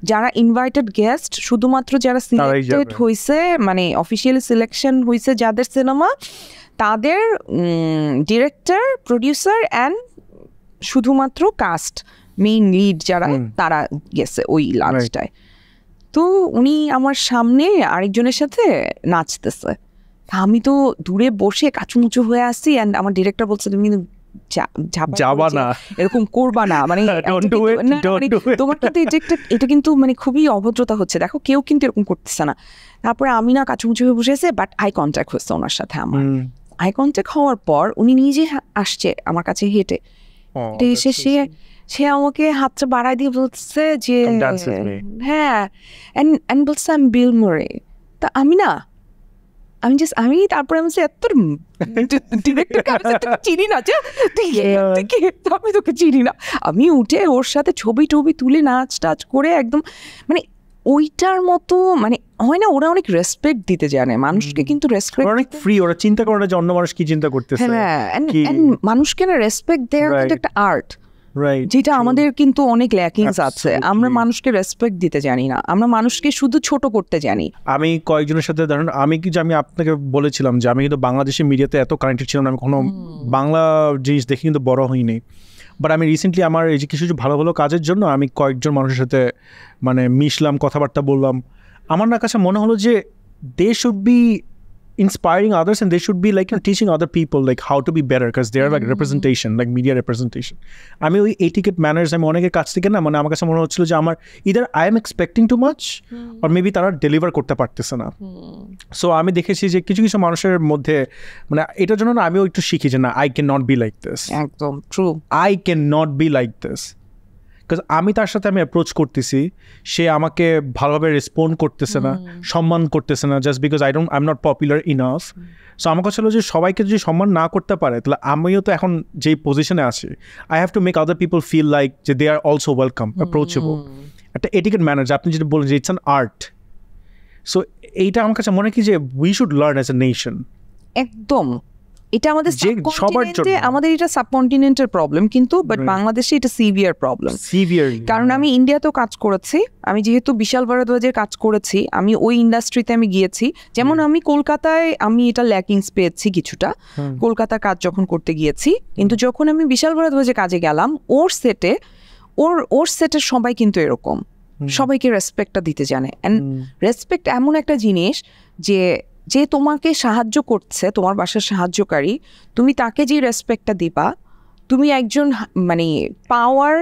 যারা ইনভাইটেড গেস্ট, শুধুমাত্র যারা সিলেক্টেড হয়েছে, মানে অফিসিয়ালি সিলেকশন হয়েছে যাদের সিনেমা, তাদের ডিরেক্টর, প্রডিউসার অ্যান্ড শুধুমাত্র কাস্ট, মেইন লিড যারা, তারা গেছে ওই লাঞ্চটায়। তো উনি আমার সামনে আরেকজনের সাথে নাচতেছে, আমি তো দূরে বসে কাচুমুচু হয়ে আসছি, অ্যান্ড আমার ডিরেক্টর বলছে তুমি কিন্তু যাবা না, এরকম করবা না, মানে তোমার কিন্তু এটা কিন্তু মানে খুবই অভদ্রতা হচ্ছে, দেখো কেউ কিন্তু এরকম করতেছে না। তারপরে আমি না কাচুমুচু হয়ে বসেছে, বাট আই কন্ট্যাক্ট হচ্ছে ওনার সাথে। আমার আই কন্ট্যাক্ট হওয়ার পর উনি নিজে আসছে আমার কাছে হেঁটে এসে, সে আমাকে হাতটা বাড়াই দিয়ে বলছে যে হ্যাঁ, বলছে আমি বিল মুরে। তা আমি তারপরে আমি এত ডিরেক্টর চিনি না, আমি তোকে চিনি না। আমি উঠে ওর সাথে ছবি তুলে নাচ টাচ করে একদম মানে ওইটার মতো, মানে হয় না, ওরা অনেক রেসপেক্ট দিতে জানে মানুষকে, কিন্তু রেসপেক্ট
অনেক ফ্রি, ওরা চিন্তা করে না যে অন্য মানুষ কি চিন্তা করতেছে।
হ্যাঁ, মানুষকে না রেসপেক্ট দেওয়ার কিন্তু একটা আর্ট, যেটা আমাদের কিন্তু অনেক ল্যাকিংস আছে। আমরা মানুষকে রেসপেক্ট দিতে জানি না, আমরা মানুষকে শুধু ছোট করতে জানি।
আমি কয়েকজনের সাথে ধরুন আমি আপনাকে বলেছিলাম যে আমি কিন্তু বাংলাদেশি মিডিয়াতে এত কানেক্টেড ছিলাম না, আমি কোনো বাংলা জিনিস দেখে কিন্তু বড় হইনি। বাট আমি রিসেন্টলি আমার এই যে কিছু ভালো কাজের জন্য আমি কয়েকজন মানুষের সাথে মানে মিশলাম, কথাবার্তা বললাম। আমার না কাছে মনে হলো যে they should be inspiring others and they should be like teaching other people like how to be better because they are like representation, like media representation. আমি ওই etiquette manners আমি অনেকের কাছ থেকে না মানে আমার কাছে মনে হচ্ছিল যে আমার either I am expecting too much or maybe তারা ডেলিভার করতে পারতেছে না। সো আমি দেখেছি যে কিছু কিছু মানুষের মধ্যে মানে এটার জন্য না আমিও একটু শিখি যে না I cannot be like this,
একদম true,
I cannot be like this because আমি তার সাথে আমি অ্যাপ্রোচ করতেছি, সে আমাকে ভালোভাবে রেসপন্ড করতেছে না, সম্মান করতেছে না, just because I am not popular enough. So আমার কাছে হলো যে সবাইকে যদি সম্মান না করতে পারে তাহলে আমিও তো এখন যেই পজিশনে আছি I have to make other people feel like যে they are also welcome, approachable. একটা এটিকেট ম্যানার আপনি যেটা বলেন যে ইটস অ্যান আর্ট। সো এইটা আমার কাছে মনে কি যে we should learn as a nation.
একদম, এটা আমাদের
সবার জন্য
আমাদের এটা সাবকন্টিনেন্টের প্রবলেম, কিন্তু বাট বাংলাদেশে এটা সিভিয়ার প্রবলেম। কারণ আমি ইন্ডিয়াতেও কাজ করেছি, আমি যেহেতু বিশাল ভারদ্বাজের কাজ করেছি, আমি ওই ইন্ডাস্ট্রিতে আমি গিয়েছি। যেমন আমি কলকাতায় আমি এটা ল্যাকিংস পেয়েছি কিছুটা, কলকাতার কাজ যখন করতে গিয়েছি, কিন্তু যখন আমি বিশাল ভারদ্বাজের কাজে গেলাম ওর সেটের সবাই কিন্তু এরকম, সবাইকে রেসপেক্টটা দিতে জানে। অ্যান্ড রেসপেক্ট এমন একটা জিনিস যে তোমাকে সাহায্য করছে, তোমার বাসার সাহায্যকারী, তুমি তাকে যে রেসপেক্টটা দিবা, তুমি একজন মানে পাওয়ার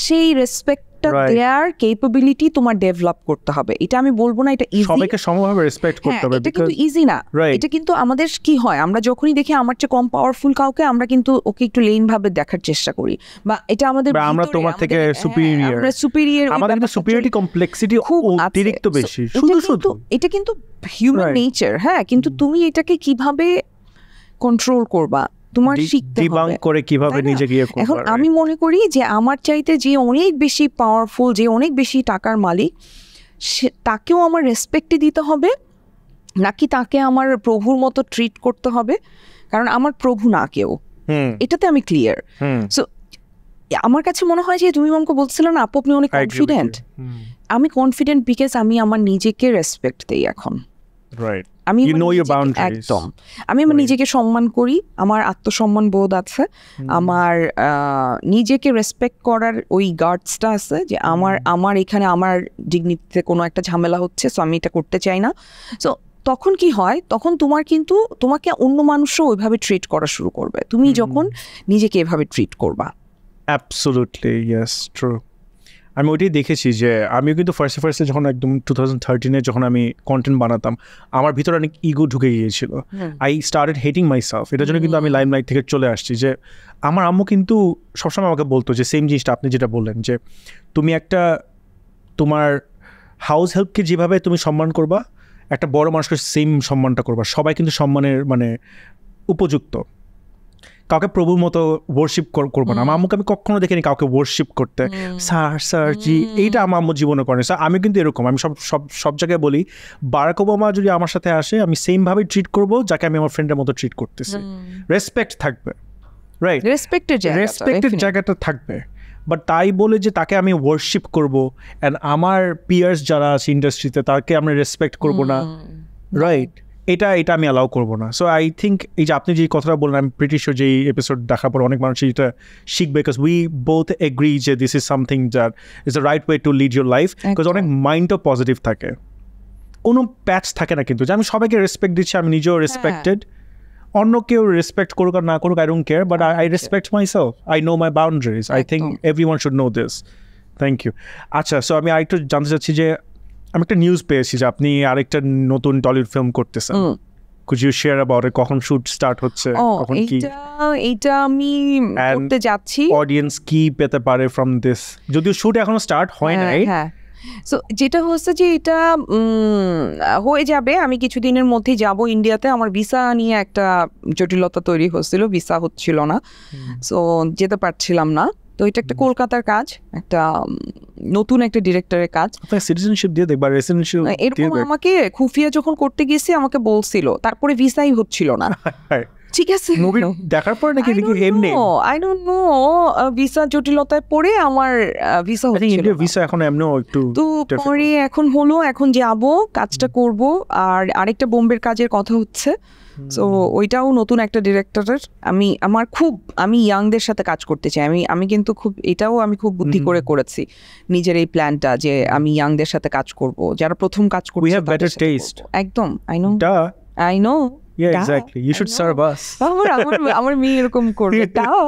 সেই রেসপেক্টটা দেয়ার ক্যাপাবিলিটি তোমার ডেভেলপ করতে হবে। এটা আমি বলবো না এটা ইজি,
সবাইকে সমানভাবে রেসপেক্ট করতে হবে,
এটা কিন্তু ইজি না। এটা কিন্তু আমাদের কি হয়, আমরা যখনই দেখি আমার চেয়ে কম পাওয়ারফুল কাউকে, আমরা কিন্তু ওকে একটু লেন ভাবে দেখার চেষ্টা করি, বা এটা আমাদের
আমরা তোমার থেকে সুপিরিয়র,
আমরা সুপিরিয়র,
আমাদের কিন্তু সুপিরিয়রিটি কমপ্লেক্সিটি খুব অতিরিক্ত বেশি। শুধু
এটা কিন্তু হিউম্যান নেচার। হ্যাঁ, কিন্তু তুমি এটাকে কিভাবে কন্ট্রোল করবা, তোমার শিখতে হবে
করে কিভাবে নিজেকে ইয়ে করবে।
এখন আমি মনে করি যে আমার চাইতে যে অনেক বেশি পাওয়ারফুল, যে অনেক বেশি টাকার মালিক, তাকেও আমার রেসপেক্টই দিতে হবে, নাকি তাকে আমার প্রভুর মতো ট্রিট করতে হবে, কারণ আমার প্রভু না কেউ, এটাতে আমি ক্লিয়ার। সো আমার কাছে মনে হয় যে তুমি আমাকে বলছিলে না আপু আপনি অনেক কনফিডেন্ট, আমি কনফিডেন্ট বিকজ আমি আমার নিজেকে রেসপেক্ট দেই এখন। আমি একদম আমি আমার নিজেকে সম্মান করি, আমার আত্মসম্মান বোধ আছে, আমার নিজেকে রেসপেক্ট করার ওই গার্ডসটা আছে যে আমার এখানে আমার ডিগনিটিতে কোনো একটা ঝামেলা হচ্ছে, সো আমি এটা করতে চাই না। সো তখন কি হয়, তখন তোমাকে অন্য মানুষও ওইভাবে ট্রিট করা শুরু করবে, তুমি যখন নিজেকে এভাবে ট্রিট করবা।
Absolutely yes, true. আমি ওইটাই দেখেছি যে আমিও কিন্তু ফার্স্টে যখন একদম 2013 যখন আমি কন্টেন্ট বানাতাম, আমার ভিতরে অনেক ইগো ঢুকে গিয়েছিল। I started hating my self. এটার জন্য কিন্তু আমি লাইমলাইট থেকে চলে আসছি। যে আমার আম্মু কিন্তু সবসময় আমাকে বলতো যে সেম জিনিসটা আপনি যেটা বললেন, যে তুমি তোমার হাউস হেল্পকে যেভাবে তুমি সম্মান করবা, একটা বড় মানুষকে সেম সম্মানটা করবা। সবাই কিন্তু সম্মানের মানে উপযুক্ত, কাউকে প্রভুর মতো ওয়ার্শিপ করবো না। আমার আম্মুকে আমি কখনো দেখিনি কাউকে ওয়ার্শিপ করতে, স্যার জি, এইটা আমার আম্মু জীবনে করে। স্যার আমি কিন্তু এরকম, আমি সব জায়গায় বলি বারাক ওবামা যদি আমার সাথে আসে আমি সেমভাবে ট্রিট করবো যাকে আমি আমার ফ্রেন্ডের মতো ট্রিট করতেছি। রেসপেক্ট থাকবে, রাইট, রেসপেক্টের জায়গাটা থাকবে, বাট তাই বলে যে তাকে আমি ওয়ার্শিপ করবো অ্যান্ড আমার পিয়ার্স যারা আছে ইন্ডাস্ট্রিতে তাকে আমরা রেসপেক্ট করবো না, রাইট, এটা আমি অ্যালাউ করবো না। সো আই থিঙ্ক এই যে আপনি যে কথাটা বললেন, আমি প্রিটি শিওর যে এই এপিসোড দেখার পর অনেক মানুষ এটা শিখবে, বিকজ উই বোথ এগ্রি যে this is something that is the right way to lead your life. Because অনেক মাইন্ডও পজিটিভ থাকে, কোনো প্যাচ থাকে না কিন্তু যে আমি সবাইকে রেসপেক্ট দিচ্ছি, আমি নিজেও রেসপেক্টেড, অন্য কেউ রেসপেক্ট করুক আর না করুক, I don't care, but I respect myself, I know my boundaries. I think everyone should know this. Thank you. আচ্ছা, সো আমি আরেকটু জানতে চাচ্ছি যে আমি একটা নিউজ পেয়েছি যে আপনি আরেকটা নতুন টলিউড ফিল্ম করতেছেন। Could you share about it? কখন শুট স্টার্ট হচ্ছে, কখন কি?
এইটা আমি করতে যাচ্ছি।
অডিয়েন্স কি পেতে পারে ফ্রম দিস, যদিও শুট এখনো স্টার্ট হয় নাই?
হ্যাঁ, সো যেটা হচ্ছে যে এটা হয়ে যাবে, আমি কিছুদিনের মধ্যেই যাব ইন্ডিয়াতে। আমার ভিসা নিয়ে একটা জটিলতা তৈরি হচ্ছিল, ভিসা হচ্ছিল না, সো যেতে পারছিলাম না। তো এটা একটা কলকাতার কাজ, একটা নতুন একটা ডিরেক্টরের কাজ।
সিটিজেনশিপ দিয়ে দেখবা, রেসিডেন্সিয়াল
এরকম আমাকে খুফিয়া যখন করতে গেছি আমাকে বলছিল, তারপরে ভিসাই হচ্ছিল না। ঠিক আছে
মুভি দেখার পর নাকি এমনি
আই ডোন্ট নো ভিসা জটিলতায় পড়ে আমার ভিসা হচ্ছিল
ইন্ডিয়া ভিসা এখন এমনিও একটু
তো পরে এখন হলো এখন যাব কাজটা করব আর আরেকটা বোম্বের কাজের কথা হচ্ছে সো ওইটাও নতুন একটা ডিরেক্টরের আমি ইয়াংদের সাথে কাজ করতে চাই আমি কিন্তু এটাও আমি খুব বুদ্ধি করে করেছি নিজের এই প্ল্যানটা যে আমি ইয়াংদের সাথে কাজ করব যারা প্রথম কাজ করছে
we have better taste
একদম I know
yeah exactly you should serve us
আমার মেয়ে এরকম করবে তাও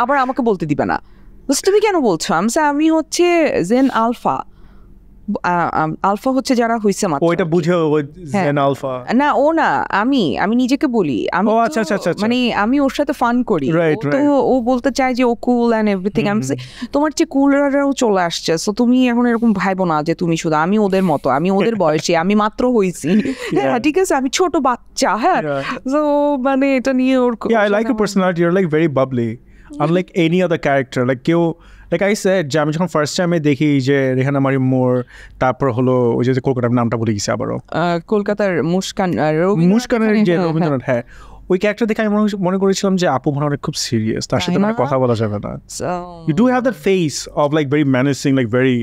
আবার আমাকে বলতে দিবে না তুমি কেন বলছো আমি হচ্ছে জেন আলফা আলফা হচ্ছে যারা হইছে মাত্র
ওইটা বুঝে জেন আলফা
না ও না আমি নিজেকে বলি আমি মানে আমি ওর সাথে ফান করি তো ও বলতে চায় যে ও কুল এন্ড এভরিথিং তোমার চেয়ে কুলরাও চলে আসছে সো তুমি এখন এরকম ভাইবো না যে তুমি শুধু আমি ওদের মতো আমি ওদের বয়সে আমি মাত্র হইছি হ্যাঁ ঠিক আছে আমি ছোট বাচ্চা হ্যাঁ সো মানে এটা নিয়ে ওর
I like your personality you're like very bubbly unlike any other character like কেউ like I said যে আমি যখন ফার্স্ট টাইমে দেখি যে রেহানা মারিম মোর তারপর হলো ওই যে কলকাতার নামটা ভুলে গেছি আবারও
কলকাতার
মুস্কানের যে রবীন্দ্রনাথ হ্যাঁ ওই ক্যারেক্টার দেখে আমি মনে করেছিলাম যে আপু মনে অনেক খুব সিরিয়াস তার সাথে মানে কথা বলা যাবে না you do have that face of like very menacing like very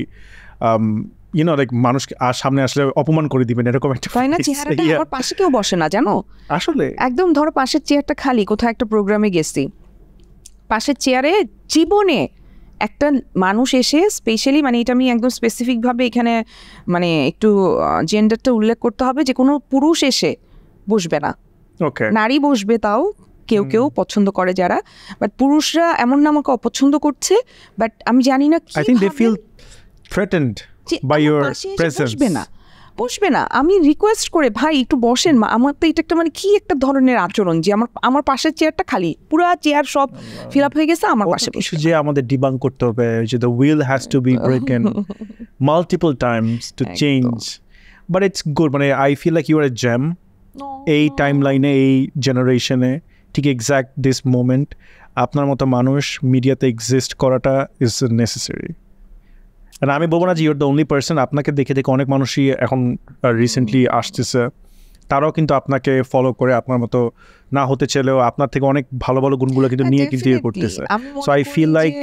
you know like মানুষ আর সামনে আসলে অপমান করে দিবেন এরকম একটা
তাই না চেহারাটা আমার পাশে কেউ বসে না জানো
আসলে
একদম ধরো পাশের চেয়ারটা খালি কোথাও একটা প্রোগ্রামে গেছি পাশের চেয়ারে জীবনে একটা মানুষ এসে স্পেশালি মানে এটা আমি একদম স্পেসিফিকভাবে এখানে মানে একটু জেন্ডারটা উল্লেখ করতে হবে যে কোনো পুরুষ এসে বসবে না নারী বসবে তাও কেউ কেউ পছন্দ করে যারা বাট পুরুষরা এমন না আমাকে অপছন্দ করছে বাট আমি জানি না
I think they feel threatened by your presence
বসবে না আমি রিকোয়েস্ট করে ভাই একটু বসেন আমার তো এটা একটা মানে কি একটা ধরনের আচরণ যে আমার পাশের চেয়ারটা খালি পুরো চেয়ার সব ফিল আপ হয়ে গেছে আমার পাশে বসে
যে আমাদের ডিবাঙ্ক করতে হবে যে the wheel has to be broken multiple times to change but it's good মানে I feel like you are a gem এই টাইমলাইনে এই জেনারেশনে ঠিক এক্স্যাক্ট দিস মোমেন্ট আপনার মতো মানুষ মিডিয়াতে এক্সিস্ট করাটা ইজ নেসেসারি আর আমি বলবো না যে ইউর দ্য অনলি পার্সন আপনাকে দেখে দেখে অনেক মানুষই এখন রিসেন্টলি আসতেছে তারাও কিন্তু আপনাকে ফলো করে আপনার মতো না হতে চাইলেও আপনার থেকে অনেক ভালো ভালো গুণগুলো কিন্তু নিয়ে কিন্তু ইয়ে করতেছে সো আই ফিল লাইক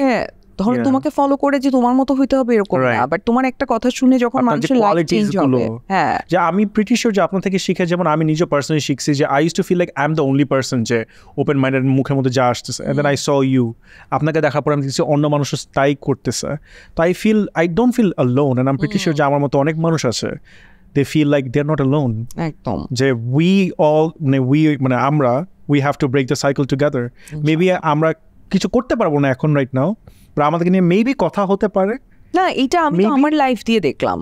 ধরো তোমাকে ফলো করে যে তোমার মতো হইতে হবে এরকম না বাট তোমার একটা কথা শুনে যখন মানুষের লাইফ চেঞ্জ হবে হ্যাঁ
যে আমি প্রিটি শিওর যে আপনার থেকে শিখে যেমন আমি নিজে পার্সোনালি শিখছি যে I use to feel like I am the only person যে ওপেন মাইন্ডেড মুখের মধ্যে যা আসতেছে and then I saw you আপনাকে দেখার পর আমি দেখছি অন্য মানুষ তাই করতেছে তো I don't feel alone and I am pretty sure যে আমার মতো অনেক মানুষ আছে they feel like they're not alone
একদম
যে we মানে আমরা we have to break the cycle together maybe আমরা কিছু করতে পারবো না এখন রাইট নাও আমাদেরকে নিয়ে মেবি কথা হতে পারে
না এটা আমি আমার লাইফ দিয়ে দেখলাম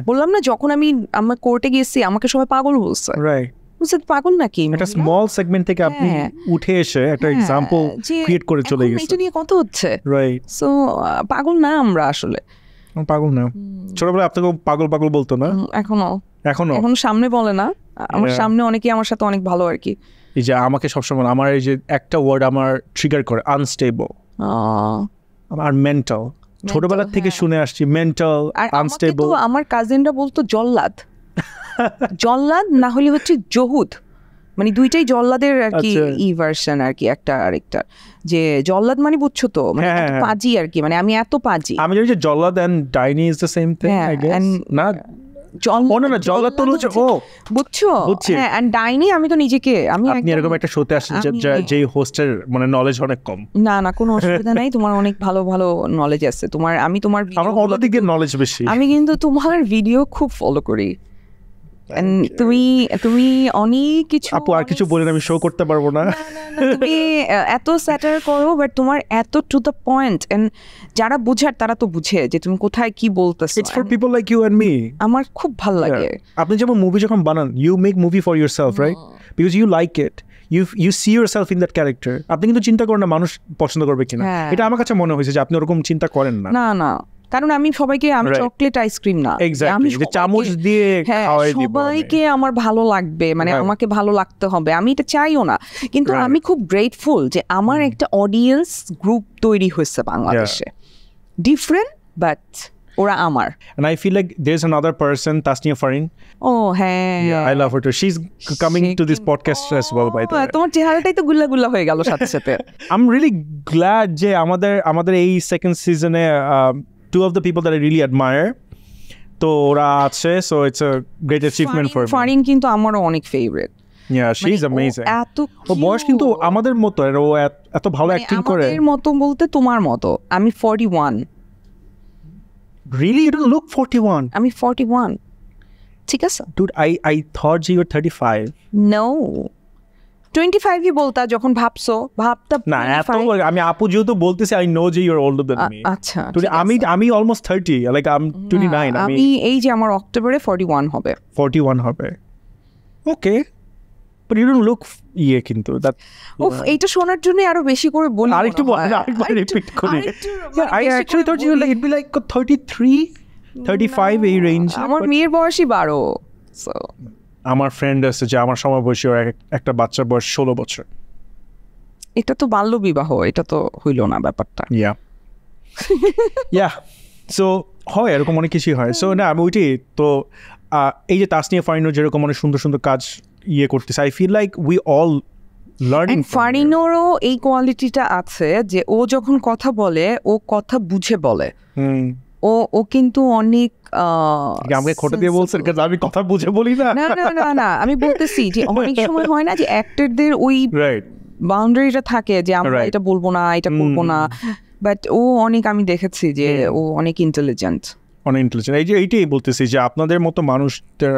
বললাম না যখন আমি আমার কোর্টে গেছি আমাকে সবাই পাগল বলছে
রাইট
বুঝতে পাগল নাকি
একটা স্মল সেগমেন্ট থেকে আপনি উঠে এসে একটা এক্সাম্পল ক্রিয়েট করে চলে গেছেন
এটা নিয়ে কথা হচ্ছে
রাইট
সো পাগল না আমরা আসলে
পাগল না ছোটবেলায় আপনাকে পাগল বলতো না
এখনো সামনে বলে না আমার সামনে অনেকেই আমার সাথে অনেক ভালো আর কি
এই যে আমাকে সবসময় আমার এই যে একটা ওয়ার্ড আমার ট্রিগার করে আনস্টেবল আর মেন্টাল ছোটবেলা থেকে শুনে আসছি মেন্টাল আনস্টেবল
আমার কাজিনরা বলতো জল্লাদ না হলে হচ্ছে জহুদ মানে দুইটাই জল্লাদের আর কি ই ভার্সন আর কি একটা আরেকটা যে জল্লাদ মানে বুঝছো তো মানে পাজি আর কি মানে আমি এত পাজি
আমি জানি যে জল্লাদ এন্ড ডাইনি is the same thing I guess না জল্লাদ তো হচ্ছে
বুঝছো হ্যাঁ এন্ড ডাইনি আমি তো নিজেকে
আপনি এরকম একটা শোতে আসছেন যে হোস্টের মানে নলেজ অনেক কম
না কোনো অসুবিধা নাই তোমার অনেক ভালো নলেজ আছে তোমার
আমার অন্য দিকে নলেজ বেশি
আমি কিন্তু তোমার ভিডিও খুব ফলো করি তুমি অনেক কিছু
আপু আর কিছু বলেন আমি শো করতে পারবো না
তুমি এত স্যাটার করো বাট তোমার এত টু দ্য পয়েন্ট এন্ড যারা বুঝার তারা তো বুঝে যে তুমি কোথায় কি বলতেছো
it's for people like you and me
আমার খুব ভালো লাগে
আপনি যেমন মুভি যখন বানান you make movie for yourself right because you like it you see yourself in that character আপনি কিন্তু চিন্তা করেন না মানুষ পছন্দ করবে কিনা এটা আমার কাছে মনে হয়েছে যে আপনি ওরকম চিন্তা করেন
না কারণ আমি সবাইকে আমি চকলেট আইসক্রিম না
আমি চামচ দিয়ে খাওয়াই দিব
সবাইকে আমার ভালো লাগবে মানে আমাকে ভালো লাগতে হবে আমি এটা চাইও না কিন্তু আমি খুব গ্রেটফুল যে আমার একটা অডিয়েন্স গ্রুপ তৈরি হয়েছে বাংলাদেশে ডিফারেন্ট বাট ওরা আমার
and I feel like there's another person, Tasnia Farin.
ও হ্যাঁ
Yeah, I love her too. She's coming to this podcast as well, by the way.
তোমার চেহারাটাই তো গুল্লা গুল্লা হয়ে গেল সাথে সাথে
I'm really glad যে আমাদের এই second season A two of the people that I really admire তো ওরা আছে, so it's a great achievement for me.
Farin কিন্তু আমারও অনেক ফেভারিট
Yeah, she's amazing.
এত
ও বয়স কিন্তু আমাদের মতো, আর ও এত ভালো অ্যাক্টিং করে।
আমাদের মতো বলতে তোমার মতো, আমি 41।
Really, you don't look 41.
আমি 41, ঠিক আছে?
Dude, I thought you were 35.
No, 25 ই বলতা যখন ভাবতা
না এত আমি আপু যেহেতু বলতেছি, I know যে you're older than me.
আচ্ছা
আমি almost 30, like I'm 29.
আমি এই যে আমার অক্টোবরে 41 হবে।
41 হবে। Okay. But you don't look কিন্তু
এইটা শোনার জন্য আরো বেশি করে বলি,
আরেকটু রিপিট করি। I actually thought you it'd be like 33, 35 এই রেঞ্জ।
আমার মেয়ের বয়সই 12, so
আমার ফ্রেন্ড আছে যে আমার সমবয়সী, ওর একটা বাচ্চার বয়স 16 বছর।
এটা তো বাল্য বিবাহ, এটা তো হইল না ব্যাপারটা।
Yeah, so হয় এরকম অনেক কিছুই হয়। সো না আমি ওইটাই তো এই যে তাসনিয়া ফারিনও যেরকম অনেক সুন্দর সুন্দর কাজ করতেছে, I feel like we all learning.
ফারিনোরও এই কোয়ালিটিটা আছে যে ও যখন কথা বলে ও কথা বুঝে বলে। ও কিন্তু অনেক
আমাকে খোটা দিয়ে বলছেন কারণ আমি কথা বুঝে বলি না।
না আমি বলতেছি যে অনেক সময় হয় না যে অ্যাক্টরদের ওই বাউন্ডারিটা থাকে যে আমরা এটা বলবো না, এটা করবো না, বাট ও অনেক, আমি দেখেছি যে ও অনেক ইন্টেলিজেন্ট।
এইটাই বলতেছি যে আপনাদের মতো মানুষদের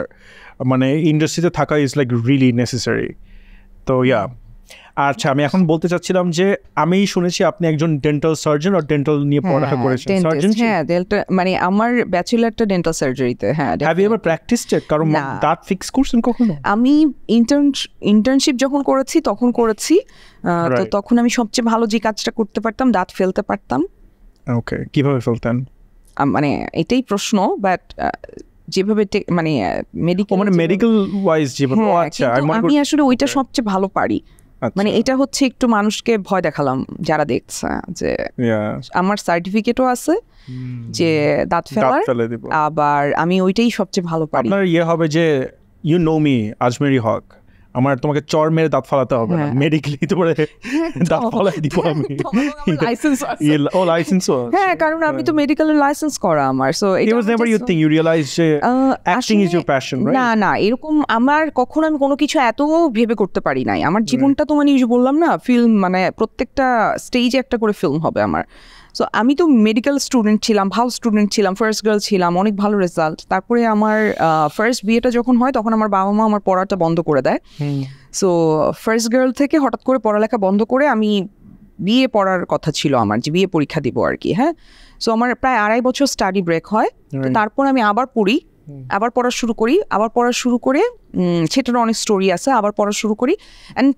মানে ইন্ডাস্ট্রিতে থাকা ইজ লাইক রিয়েলি নেসেসারি। তো আচ্ছা, আমি এখন বলতে চাচ্ছিলাম যে আমি শুনেছি আপনি একজন ডেন্টাল সার্জন আর ডেন্টাল নিয়ে পড়াশোনা করেছেন।
হ্যাঁ, মানে আমার ব্যাচেলরটা ডেন্টাল সার্জারিতে। হ্যাঁ,
হ্যাভ ইউ এভার প্র্যাকটিসড ইট? কারণ দাঁত ফিক্স করছেন কখনো?
আমি ইন্টার্নশিপ যখন করেছি তখন করেছি, তো তখন আমি সবচেয়ে ভালো যে কাজটা করতে পারতাম দাঁত ফেলতে পারতাম।
ওকে, কিভাবে ফেলতেন?
মানে এটাই প্রশ্ন, বাট যেভাবে মানে
মেডিকেল ওয়াইজ যেভাবে। আচ্ছা,
আমি আসলে ওইটা সবচেয়ে ভালো পারি। মানে এটা হচ্ছে একটু মানুষকে ভয় দেখালাম যারা দেখছে যে আমার সার্টিফিকেটও আছে যে দাঁত ফেলার, আবার আমি ওইটাই সবচেয়ে ভালো পারি।
আপনার হবে যে ইউ নো মি আজমেরি হক, আমার তোমাকে চর মেরে দাঁত ফালাতে হবে না, মেডিকেলি তোমার দাঁত ফালাই দিব আমি। লাইসেন্স? হ্যাঁ,
কারণ আমি তো মেডিকেলের লাইসেন্স করা আমার। So
it was never you think you realize যে acting is your passion, right?
না এরকম আমার কখনো আমি কোনো কিছু এত ভেবে করতে পারি নাই। আমার জীবনটা তো মানে বললাম না, ফিল্ম মানে প্রত্যেকটা স্টেজে একটা করে ফিল্ম হবে আমার। সো আমি তো মেডিকেল স্টুডেন্ট ছিলাম, ভালো স্টুডেন্ট ছিলাম, ফার্স্ট গার্ল ছিলাম, অনেক ভালো রেজাল্ট। তারপরে আমার ফার্স্ট বিয়েটা যখন হয় তখন আমার বাবা মা আমার পড়াটা বন্ধ করে দেয়। সো ফার্স্ট গার্ল থেকে হঠাৎ করে পড়ালেখা বন্ধ করে আমি বিয়ে পড়ার কথা ছিল আমার, যে বিয়ে পরীক্ষা দিব আর কি। হ্যাঁ, সো আমার প্রায় 2.5 বছর স্টাডি ব্রেক হয়। তারপর আমি আবার পড়া শুরু করে সেটার অনেক স্টোরি আছে, আবার পড়া শুরু করি অ্যান্ড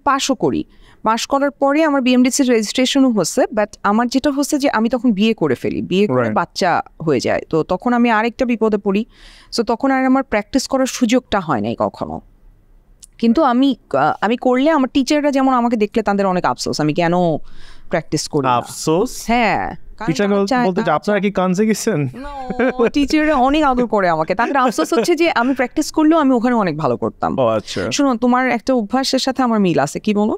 পাস করার পরে আমার বিএমডিসির রেজিস্ট্রেশনও হচ্ছে। বাট আমার যেটা হচ্ছে যে আমি তখন বিয়ে করে ফেলি, বিয়ে করে বাচ্চা হয়ে যায়, তো তখন আমি আরেকটা বিপদে পড়ি। সো তখন আর আমার প্র্যাকটিস করার সুযোগটা হয় নাই কখনো। কিন্তু আমি করলে আমার টিচাররা যেমন আমাকে দেখলে তাদের অনেক আফসোস, আমি কেন প্র্যাকটিস করি।
আফসোস?
হ্যাঁ,
আপনারা কি কানজে গেছেন?
টিচাররা অনেক আদর করে আমাকে, তাদের আফসোস হচ্ছে যে আমি প্র্যাকটিস করলেও আমি ওখানে অনেক ভালো করতাম। শোনো, তোমার একটা অভ্যাসের সাথে আমার মিল আছে, কি বলো?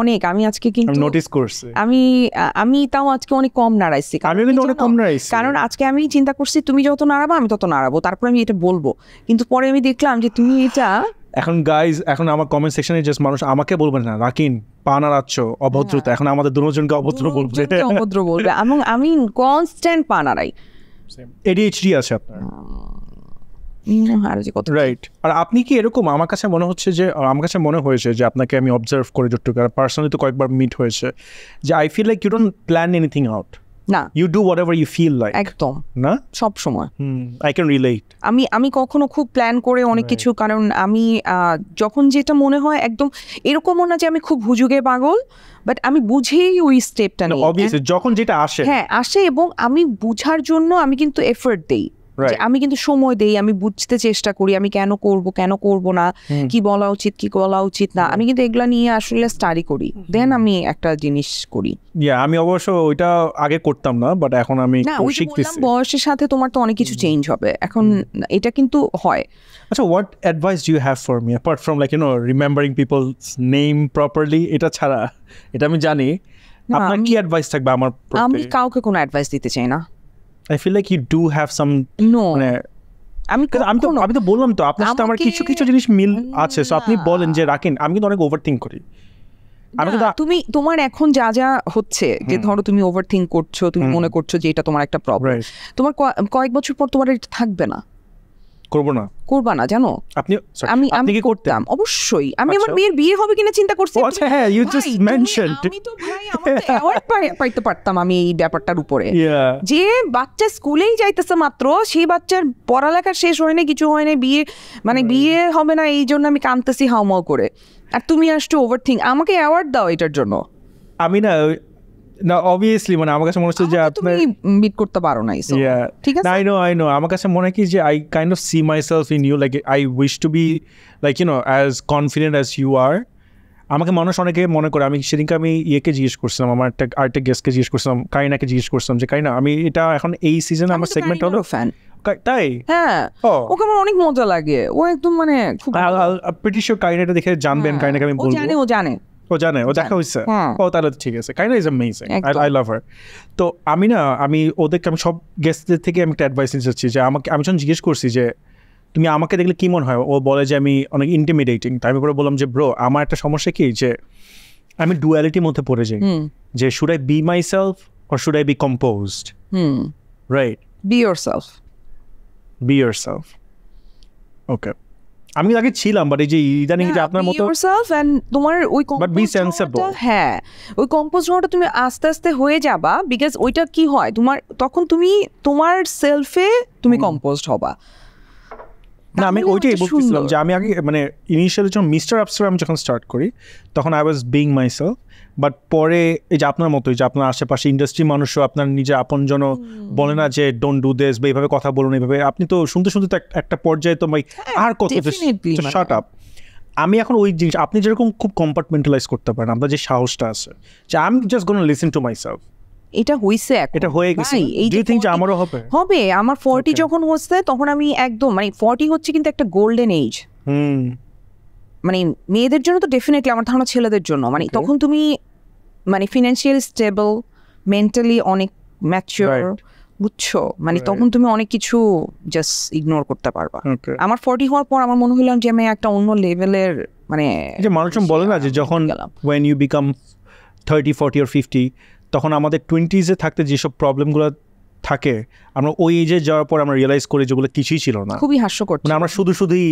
অনেক। আমি আজকে কিন্তু
নোটিস করছি,
আমি তাও আজকে অনেক কম নাড়াইছি, কারণ আজকে আমি চিন্তা করছি তুমি যত নাড়াবো আমি তত নাড়াবো, তারপর আমি এটা বলবো। কিন্তু পরে আমি দেখলাম যে তুমি এটা
এখন আমার কমেন্ট সেকশনে জাস্ট মানুষ আমাকে বলবে না রাকিন পা নাড়াচ্ছ, অভদ্রতা। এখন আমাদের দুজনকে অভদ্র বলবে।
এবং আমি কনস্ট্যান্ট পা নাড়াই।
ADHD আছে আপনার, রাইট? আর আপনি কি এরকম? আমার কাছে মনে হয়েছে যে আপনাকে আমি অবজার্ভ করে যতটুকু, পার্সোনালি তো কয়েকবার মিট হয়েছে, যে I feel like you don't plan anything out.
না,
you do whatever you feel like.
একদম
না,
সব সময়।
I can relate.
আমি কখনো খুব প্ল্যান করে অনেক কিছু, কারণ আমি যখন যেটা মনে হয় একদম এরকমও না যে আমি খুব হুজুগে পাগল, বাট আমি বুঝেই ওই স্টেপটা নিই।
অবভিয়াসলি যখন যেটা আসে,
আসে, এবং আমি বুঝার জন্য আমি কিন্তু এফোর্ট দেই।
Right.
আমি কিন্তু সময় দেই, আমি বুঝতে চেষ্টা করি আমি কেন করব না, কি বলা উচিত কি বলা উচিত না, আমি কিন্তু এগুলা নিয়ে আসলে স্টাডি করি, দেন আমি একটা জিনিস করি।
আমি অবশ্য ওইটা আগে করতাম না, বাট এখন আমি
না ওই যে বললাম
শিখতেছি।
বয়সের সাথে তোমার তো অনেক কিছু চেঞ্জ হবে, এখন এটা কিন্তু হয়।
আচ্ছা, what advice do you have for me apart from like remembering people's name properly? এটা ছাড়া, এটা আমি জানি, আপনার কি অ্যাডভাইস থাকবে আমার প্রতি?
আমি কাউকে কোনো অ্যাডভাইস দিতে চাই না।
I feel like you do have some মানে আমি তো বললাম তো আপনার সাথে আমার কিছু কিছু জিনিস মিল আছে, সো আপনি বলেন যে রাখেন। আমি কিন্তু অনেক ওভারথিঙ্ক করি।
তুমি তোমার এখন যা যা হচ্ছে, যে ধরো তুমি ওভারথিঙ্ক করছো, তুমি মনে করছো যে এটা তোমার একটা প্রবলেম, তোমার কয়েক বছর পর তোমার এটা থাকবে না, করবা না, জানো? আমি কি করতাম? অবশ্যই আমি আমার মেয়ের বিয়ে হবে কিনা চিন্তা করছি।
হ্যাঁ, you just mentioned
আমি তো ভাই আমার অ্যাওয়ার্ড পাইতে পারতাম আমি এই ব্যাপারটার উপরে। যে বাচ্চা স্কুলেই যাইতেছে মাত্র, সেই বাচ্চার পড়ালেখা শেষ হয় না, কিছু হয় না, বিয়ে হবে না, এই জন্য আমি কাঁদতেছি হাউমাউ করে, আর তুমি আসছো ওভারথিঙ্ক। আমাকে অ্যাওয়ার্ড দাও এটার জন্য।
আমি না অবভিয়াসলি মানে আমার কাছে মনে হচ্ছে যে আপনি
বিট করতে পারো না, ঠিক আছে?
I know আমার কাছে মনে হয় কি যে I kind of see myself in you, like I wish to be like as confident as you are. আমাকে মানুষ অনেকে মনে করে, আমি সেদিনকে আমি ইয়েকে জিজ্ঞেস করছিলাম, আমার আরেকটা গেস্টকে জিজ্ঞেস করছিলাম, কারিনাকে জিজ্ঞেস করছিলাম যে কারিনা, আমি এটা এখন এই সিজনে আমার সেগমেন্ট হলো
ফ্যান,
তাই?
হ্যাঁ, ওকে আমার অনেক মজা লাগে, ও একদম মানে খুব
প্রিটি শিওর কারিনাটা দেখে জানবেন, কারিনাকে আমি বলবো। ও জানে, ও দেখা হয়েছে, তাহলে ঠিক আছে। কাইনা ইজ অ্যামেজিং, আই লাভ হার। তো আমি ওদেরকে আমি সব গেস্টদের থেকে আমি একটা অ্যাডভাইস নিতে চাচ্ছি যে আমি যখন জিজ্ঞেস করছি যে তুমি আমাকে দেখলে কি মনে হয়, ও বলে যে আমি অনেক ইন্টিমিডেটিং। তাই আমি পরে বললাম যে ব্রো, আমার একটা সমস্যা কি যে আমি ডুয়ালিটির মধ্যে পড়ে যাই, যে should I be myself or should I be composed? Right,
be yourself.
Okay, আমি আগে ছিলাম, বাট এই যে ইদানিং যে আপনার মতো
তোমার ওই হ্যাঁ, ওই কম্পোজ হওয়াটা তুমি আস্তে আস্তে হয়ে যাবা, বিকজ ওইটা কি হয় তখন তুমি তোমার সেলফে তুমি কম্পোজড হবা।
না, আমি ওইটাই বলছিলাম যে আমি আগে মানে ইনিশিয়ালি যখন মিস্টার আফসার আমি যখন স্টার্ট করি, তখন I was being my self, but পরে এই যে আপনার মতোই যে আপনার আশেপাশে ইন্ডাস্ট্রি মানুষও আপনার নিজের আপনজন বলে না যে ডোন্ট ডু দিস বা এইভাবে কথা বলুন, এইভাবে আপনি তো শুনতে শুনতে তো একটা পর্যায়ে তো ভাই আর কত শাট আপ। আমি এখন ওই জিনিস আপনি যেরকম খুব কম্পার্টমেন্টালাইজ করতে পারেন, আপনার যে সাহসটা আছে যে I am just gonna listen to my self,
এটা হইছে,
এটা হয়ে গেছে। ডু ইউ থিংক যে আমারও হবে?
আমার 40 যখন হচ্ছে তখন আমি একদম মানে 40 হচ্ছে কিন্তু একটা গোল্ডেন এজ, মানে মেয়েদের জন্য তো ডেফিনেটলি, আমার ধারণা ছেলেদের জন্য, মানে তখন তুমি মানে ফিনান্সিয়ালি স্টেবল, মেন্টালি অনেক ম্যাচিওর, বুঝছো? মানে তখন তুমি অনেক কিছু জাস্ট ইগনোর করতে পারবা। আমার 40 হওয়ার পর আমার মনে হলো যে আমি একটা অন্য লেভেলের, মানে
যে মানুষজন বলে না যে যখন when you become 30, 40 or 50, তখন আমাদের 20s থাকতে যেসব প্রবলেমগুলো থাকে, আমরা ওই এজে যাওয়ার পর আমরা রিয়েলাইজ করি যেগুলো কিছুই ছিল না।
খুবই হাস্যকর,
মানে আমরা শুধুই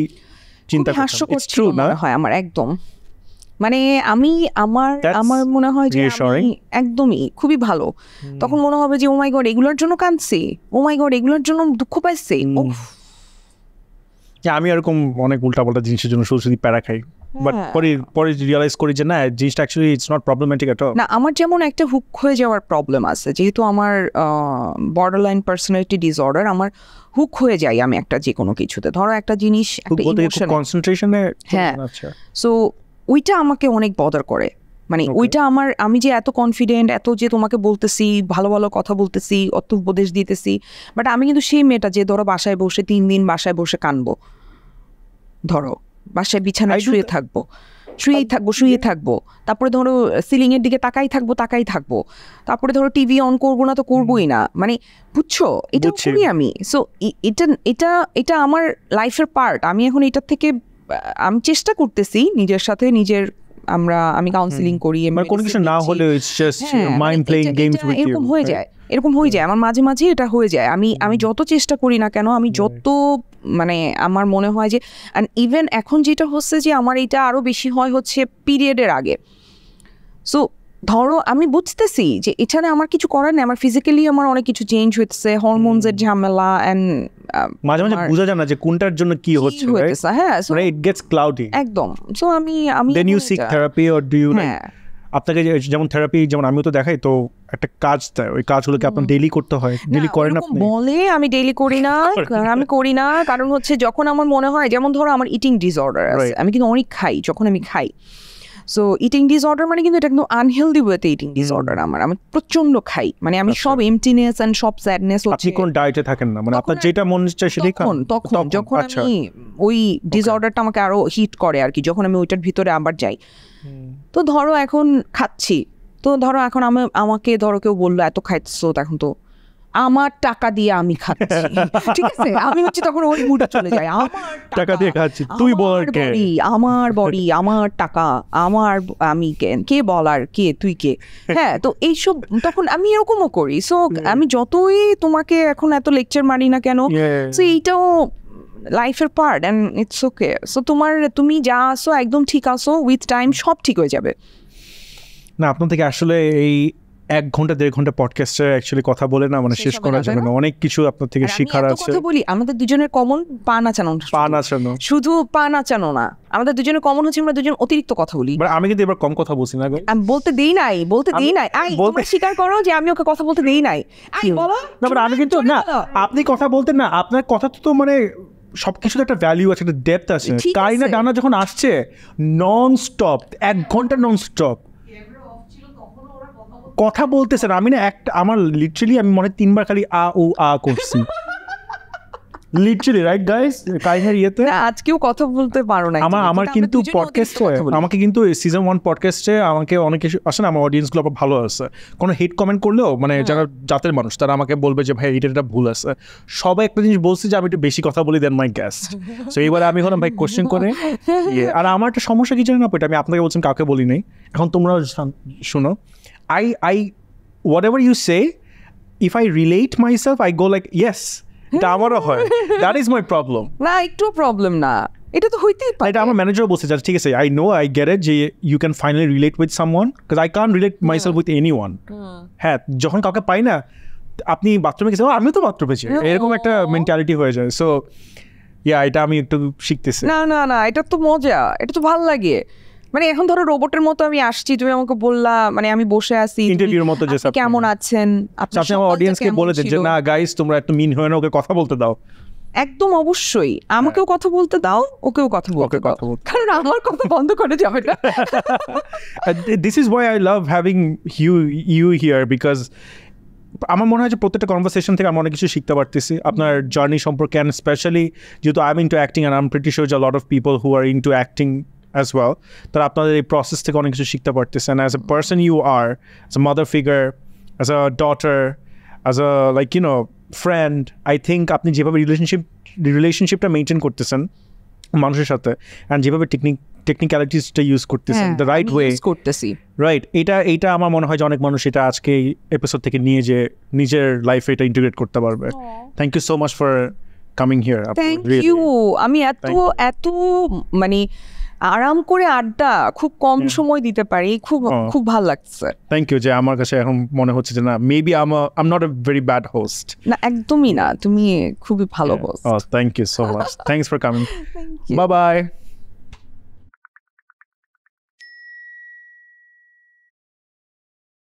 চিন্তা করতাম। ইটস ট্রু না?
হয় আমার একদম, মানে আমার মনে হয় যে আমি একদমই খুবই ভালো, তখন মনে হবে যে ও মাই গড এগুলোর জন্য কাঁদছি, ও মাই গড এগুলোর জন্য দুঃখ পাইছি।
আমি এরকম অনেক উল্টাপাল্টা জিনিসের জন্য শুধু প্যারা খাই, বাট পরে রিয়েলাইজ করি যে না, জিনিসটা actually it's not problematic at all.
না, আমার যেমন একটা হুক হয়ে যাওয়ার প্রবলেম আছে, যেহেতু আমার বর্ডারলাইন পার্সোনালিটি ডিসঅর্ডার, আমার হুক হয়ে যাই আমি একটা যে কোনো কিছুতে, ধরো একটা জিনিস একটা ইমোশন
কনসেন্ট্রেশনে,
হ্যাঁ, সো ওইটা আমাকে অনেক বদার করে, মানে ওইটা আমি যে এত কনফিডেন্ট, এত যে তোমাকে বলতেছি, ভালো ভালো কথা বলতেছি, অত উপদেশ দিতেছি, বাট আমি কিন্তু সেই মেয়েটা যে ধরো বাসায় বসে 3 দিন বাসায় বসে কানবো, ধরো বাসায় বিছানায় শুয়ে থাকবো, তারপরে ধরো সিলিং এর দিকে তাকাই থাকবো, তারপরে ধরো টিভি অন করবো না তো করবোই না, মানে বুঝছো, এটা করি আমি। সো এটা আমার লাইফের পার্ট। আমি এখন এটার থেকে আমি চেষ্টা করতেছি নিজের সাথে নিজের, আমি কাউন্সিলিং করি,
কোনো কিছু না হলে it's just mind playing games with you,
এরকম হয়ে যায় আমার মাঝে মাঝে, এটা হয়ে যায়। আমি যত চেষ্টা করি না কেন, আমি যত মানে আমার মনে হয় যে, অ্যান্ড ইভেন এখন যেটা হচ্ছে যে আমার এটা আরো বেশি হচ্ছে পিরিয়ডের আগে। সো ধরো আমি বুঝতেছি যে এখানে আমার কিছু করার নেই, আমার ফিজিক্যালি আমার অনেক কিছু চেঞ্জ হচ্ছে, হরমোনসের ঝামেলা, এন্ড
মাঝে মাঝে বোঝা যায় না যে কোনটার জন্য কি হচ্ছে,
হ্যাঁ,
ইট গেটস ক্লাউডি
একদম। সো আমি
then you seek therapy or do you আপনাকে যেমন থেরাপি যেমন আমিও তো দেখাই, তো একটা কাজ দেয়, ওই কাজগুলোকে আপনার ডেইলি করতে হয়, ডেইলি করেন আপনি?
বলে আমি ডেইলি করি না, আমি করি না, কারণ হচ্ছে যখন আমার মনে হয়, যেমন ধরো আমার ইটিং ডিসঅর্ডার আছে, আমি কিন্তু অনেক খাই, যখন আমি খাই, সো ইটিং ডিসঅর্ডার মানে কিন্তু এটা একদম আনহেলদি ওয়েতে ইটিং ডিসঅর্ডার আমার, আমি প্রচন্ড খাই, মানে আমি সব এমটিনেস এন্ড সব স্যাডনেস হচ্ছে।
আপনি কোন ডায়েটে থাকেন না, মানে আপনার যেটা মন চায় সেটাই খান?
তখন যখন আমি ওই ডিসঅর্ডারটা আমাকে আরো হিট করে আর কি, যখন আমি ওইটার ভিতরে আবার যাই, তো ধরো এখন খাচ্ছি, তো ধরো এখন আমাকে ধরো কেউ বললো এত খাইছো, এখন তো আমার টাকা দিয়ে আমি খাচ্ছি, ঠিক আছে, আমি হচ্ছে তখন ওই মুডে চলে যাই, আমার
টাকা দিয়ে খাচ্ছি, তুই বলার কে,
আমার বডি, আমার টাকা, আমার, আমি কে বলার কে, তুই কে, হ্যাঁ, তো এইসব তখন আমি এরকমও করি। সো আমি যতই তোমাকে এখন এত লেকচার মারি না কেন, সো এইটাও লাইফের part and it's okay. So তুমি যা আসো একদম ঠিক আসো, উইথ টাইম সব ঠিক হয়ে যাবে।
না, আপনার থেকে আসলে এই 1 ঘন্টা 1.5 ঘন্টা পডকাস্টে অ্যাকচুয়ালি কথা বলে না, মানে শেষ করা যাবে না, অনেক কিছু আপনার থেকে শেখার আছে।
কথা বলি, আমাদের দুজনের কমন পা নাচানো, শুধু পা নাচানো না, আমাদের দুজনের কমন হচ্ছে আমরা দুজন অতিরিক্ত কথা বলি।
আমি কিন্তু এবার কম কথা বলছি না,
আমি বলতে দেই নাই, বলতে স্বীকার করো যে আমি ওকে কথা বলতে দেই নাই, বলো
না, আমি কিন্তু না, আপনি কথা বলতেন না, আপনার কথা তো মানে সবকিছুর একটা ভ্যালু আছে, একটা ডেপথ আছে। কারিনা ডানা যখন আসছে নন স্টপ 1 ঘন্টা নন স্টপ কথা বলতেছেন, আমি না আমার লিটারালি আমি মনে 3 বার খালি আ করছি, লিটারালি, রাইট গাইস? কারিনার ইয়েতে
আজকেও কথা বলতে পারো না।
আমার কিন্তু পডকাস্টে, আমাকে কিন্তু সিজন 1 পডকাস্টে আমাকে অনেক কিছু আসে না, আমার অডিয়েন্সগুলো ভালো আছে, কোনো হেট কমেন্ট করলেও মানে যারা জাতের মানুষ তারা আমাকে বলবে যে ভাই এটা ভুল আছে। সবাই একটা জিনিস বলছে যে আমি একটু বেশি কথা বলি দেন মাই গেস্ট, সো এইবারে আমি এখন ভাই কোশ্চেন করে আর আমার একটা সমস্যা কি জানেন না, এটা আমি আপনাকে বলছেন, কাউকে বলি নাই, এখন তোমরা শুনো, I whatever you say, if I relate myself, I go like yes, এটা আমারও হয়, that is my problem.
না, একটু প্রবলেম না, এটা তো হইতেই পারে।
এটা আমার ম্যানেজার বলছে যে ঠিক আছে, I know, I get it, যে you can finally relate with someone because I can't relate myself with anyone. হ্যাঁ, যখন কাউকে পাই না, আপনি বাথরুমে গেছে, আমিও তো বাথরুমে যাই, এরকম একটা মেন্টালিটি হয়ে যায়। সো এটা আমি একটু শিখতেছি।
না, এটা তো মজা, এটা তো ভালো লাগে। মানে এখন ধরো রোবটের মতো আমি আসছি, তুমি আমাকে বললা, মানে আমি বসে আছি
ইন্টারভিউর মতো, যে
কেমন আছেন আপনি,
আমার অডিয়েন্সকে বলে দেন যে না গাইস, তোমরা একটু মিন হয়ে না, ওকে কথা বলতে দাও।
একদম অবশ্যই, আমাকেও কথা বলতে দাও, ওকেও কথা বলতে দাও, কারণ আমার কথা বন্ধ করে যাবে না।
This is why I love having you here, because আমার মনে হয় যে প্রত্যেকটা কনভারসেশন থেকে আমি অনেক কিছু শিখতে পারতেছি আপনার জার্নি সম্পর্কে, অ্যান্ড স্পেশালি যেহেতু I am into acting and I am pretty sure যে lot of people who are into acting as well, তারা আপনাদের এই প্রসেস থেকে অনেক কিছু শিখতে পারতেছেন। As a person you are, as a mother figure, as a daughter, as a like friend, I think আপনি যেভাবে রিলেশনশিপটা মেনটেন করতেছেন মানুষের সাথে, অ্যান্ড যেভাবে টেকনিক্যালিটিসটা ইউজ করতেছেন দ্য রাইট ওয়ে করতেছি, রাইট, এইটা আমার মনে হয় যে অনেক মানুষ এটা আজকে এই এপিসোড থেকে নিয়ে যে নিজের লাইফে এটা ইন্টিগ্রেট করতে পারবে। Thank you so much for coming here.
Thank you. আমি এত মানে আরাম করে আড্ডা খুব কম সময় দিতে পারি, খুব ভালো লাগছে।
Thank you. যে আমার কাছে এখন মনে হচ্ছে যে না, maybe I am not a very bad host.
না, একদমই না, তুমি খুবই ভালো host.
Thank you so much. Thanks for coming. Bye by.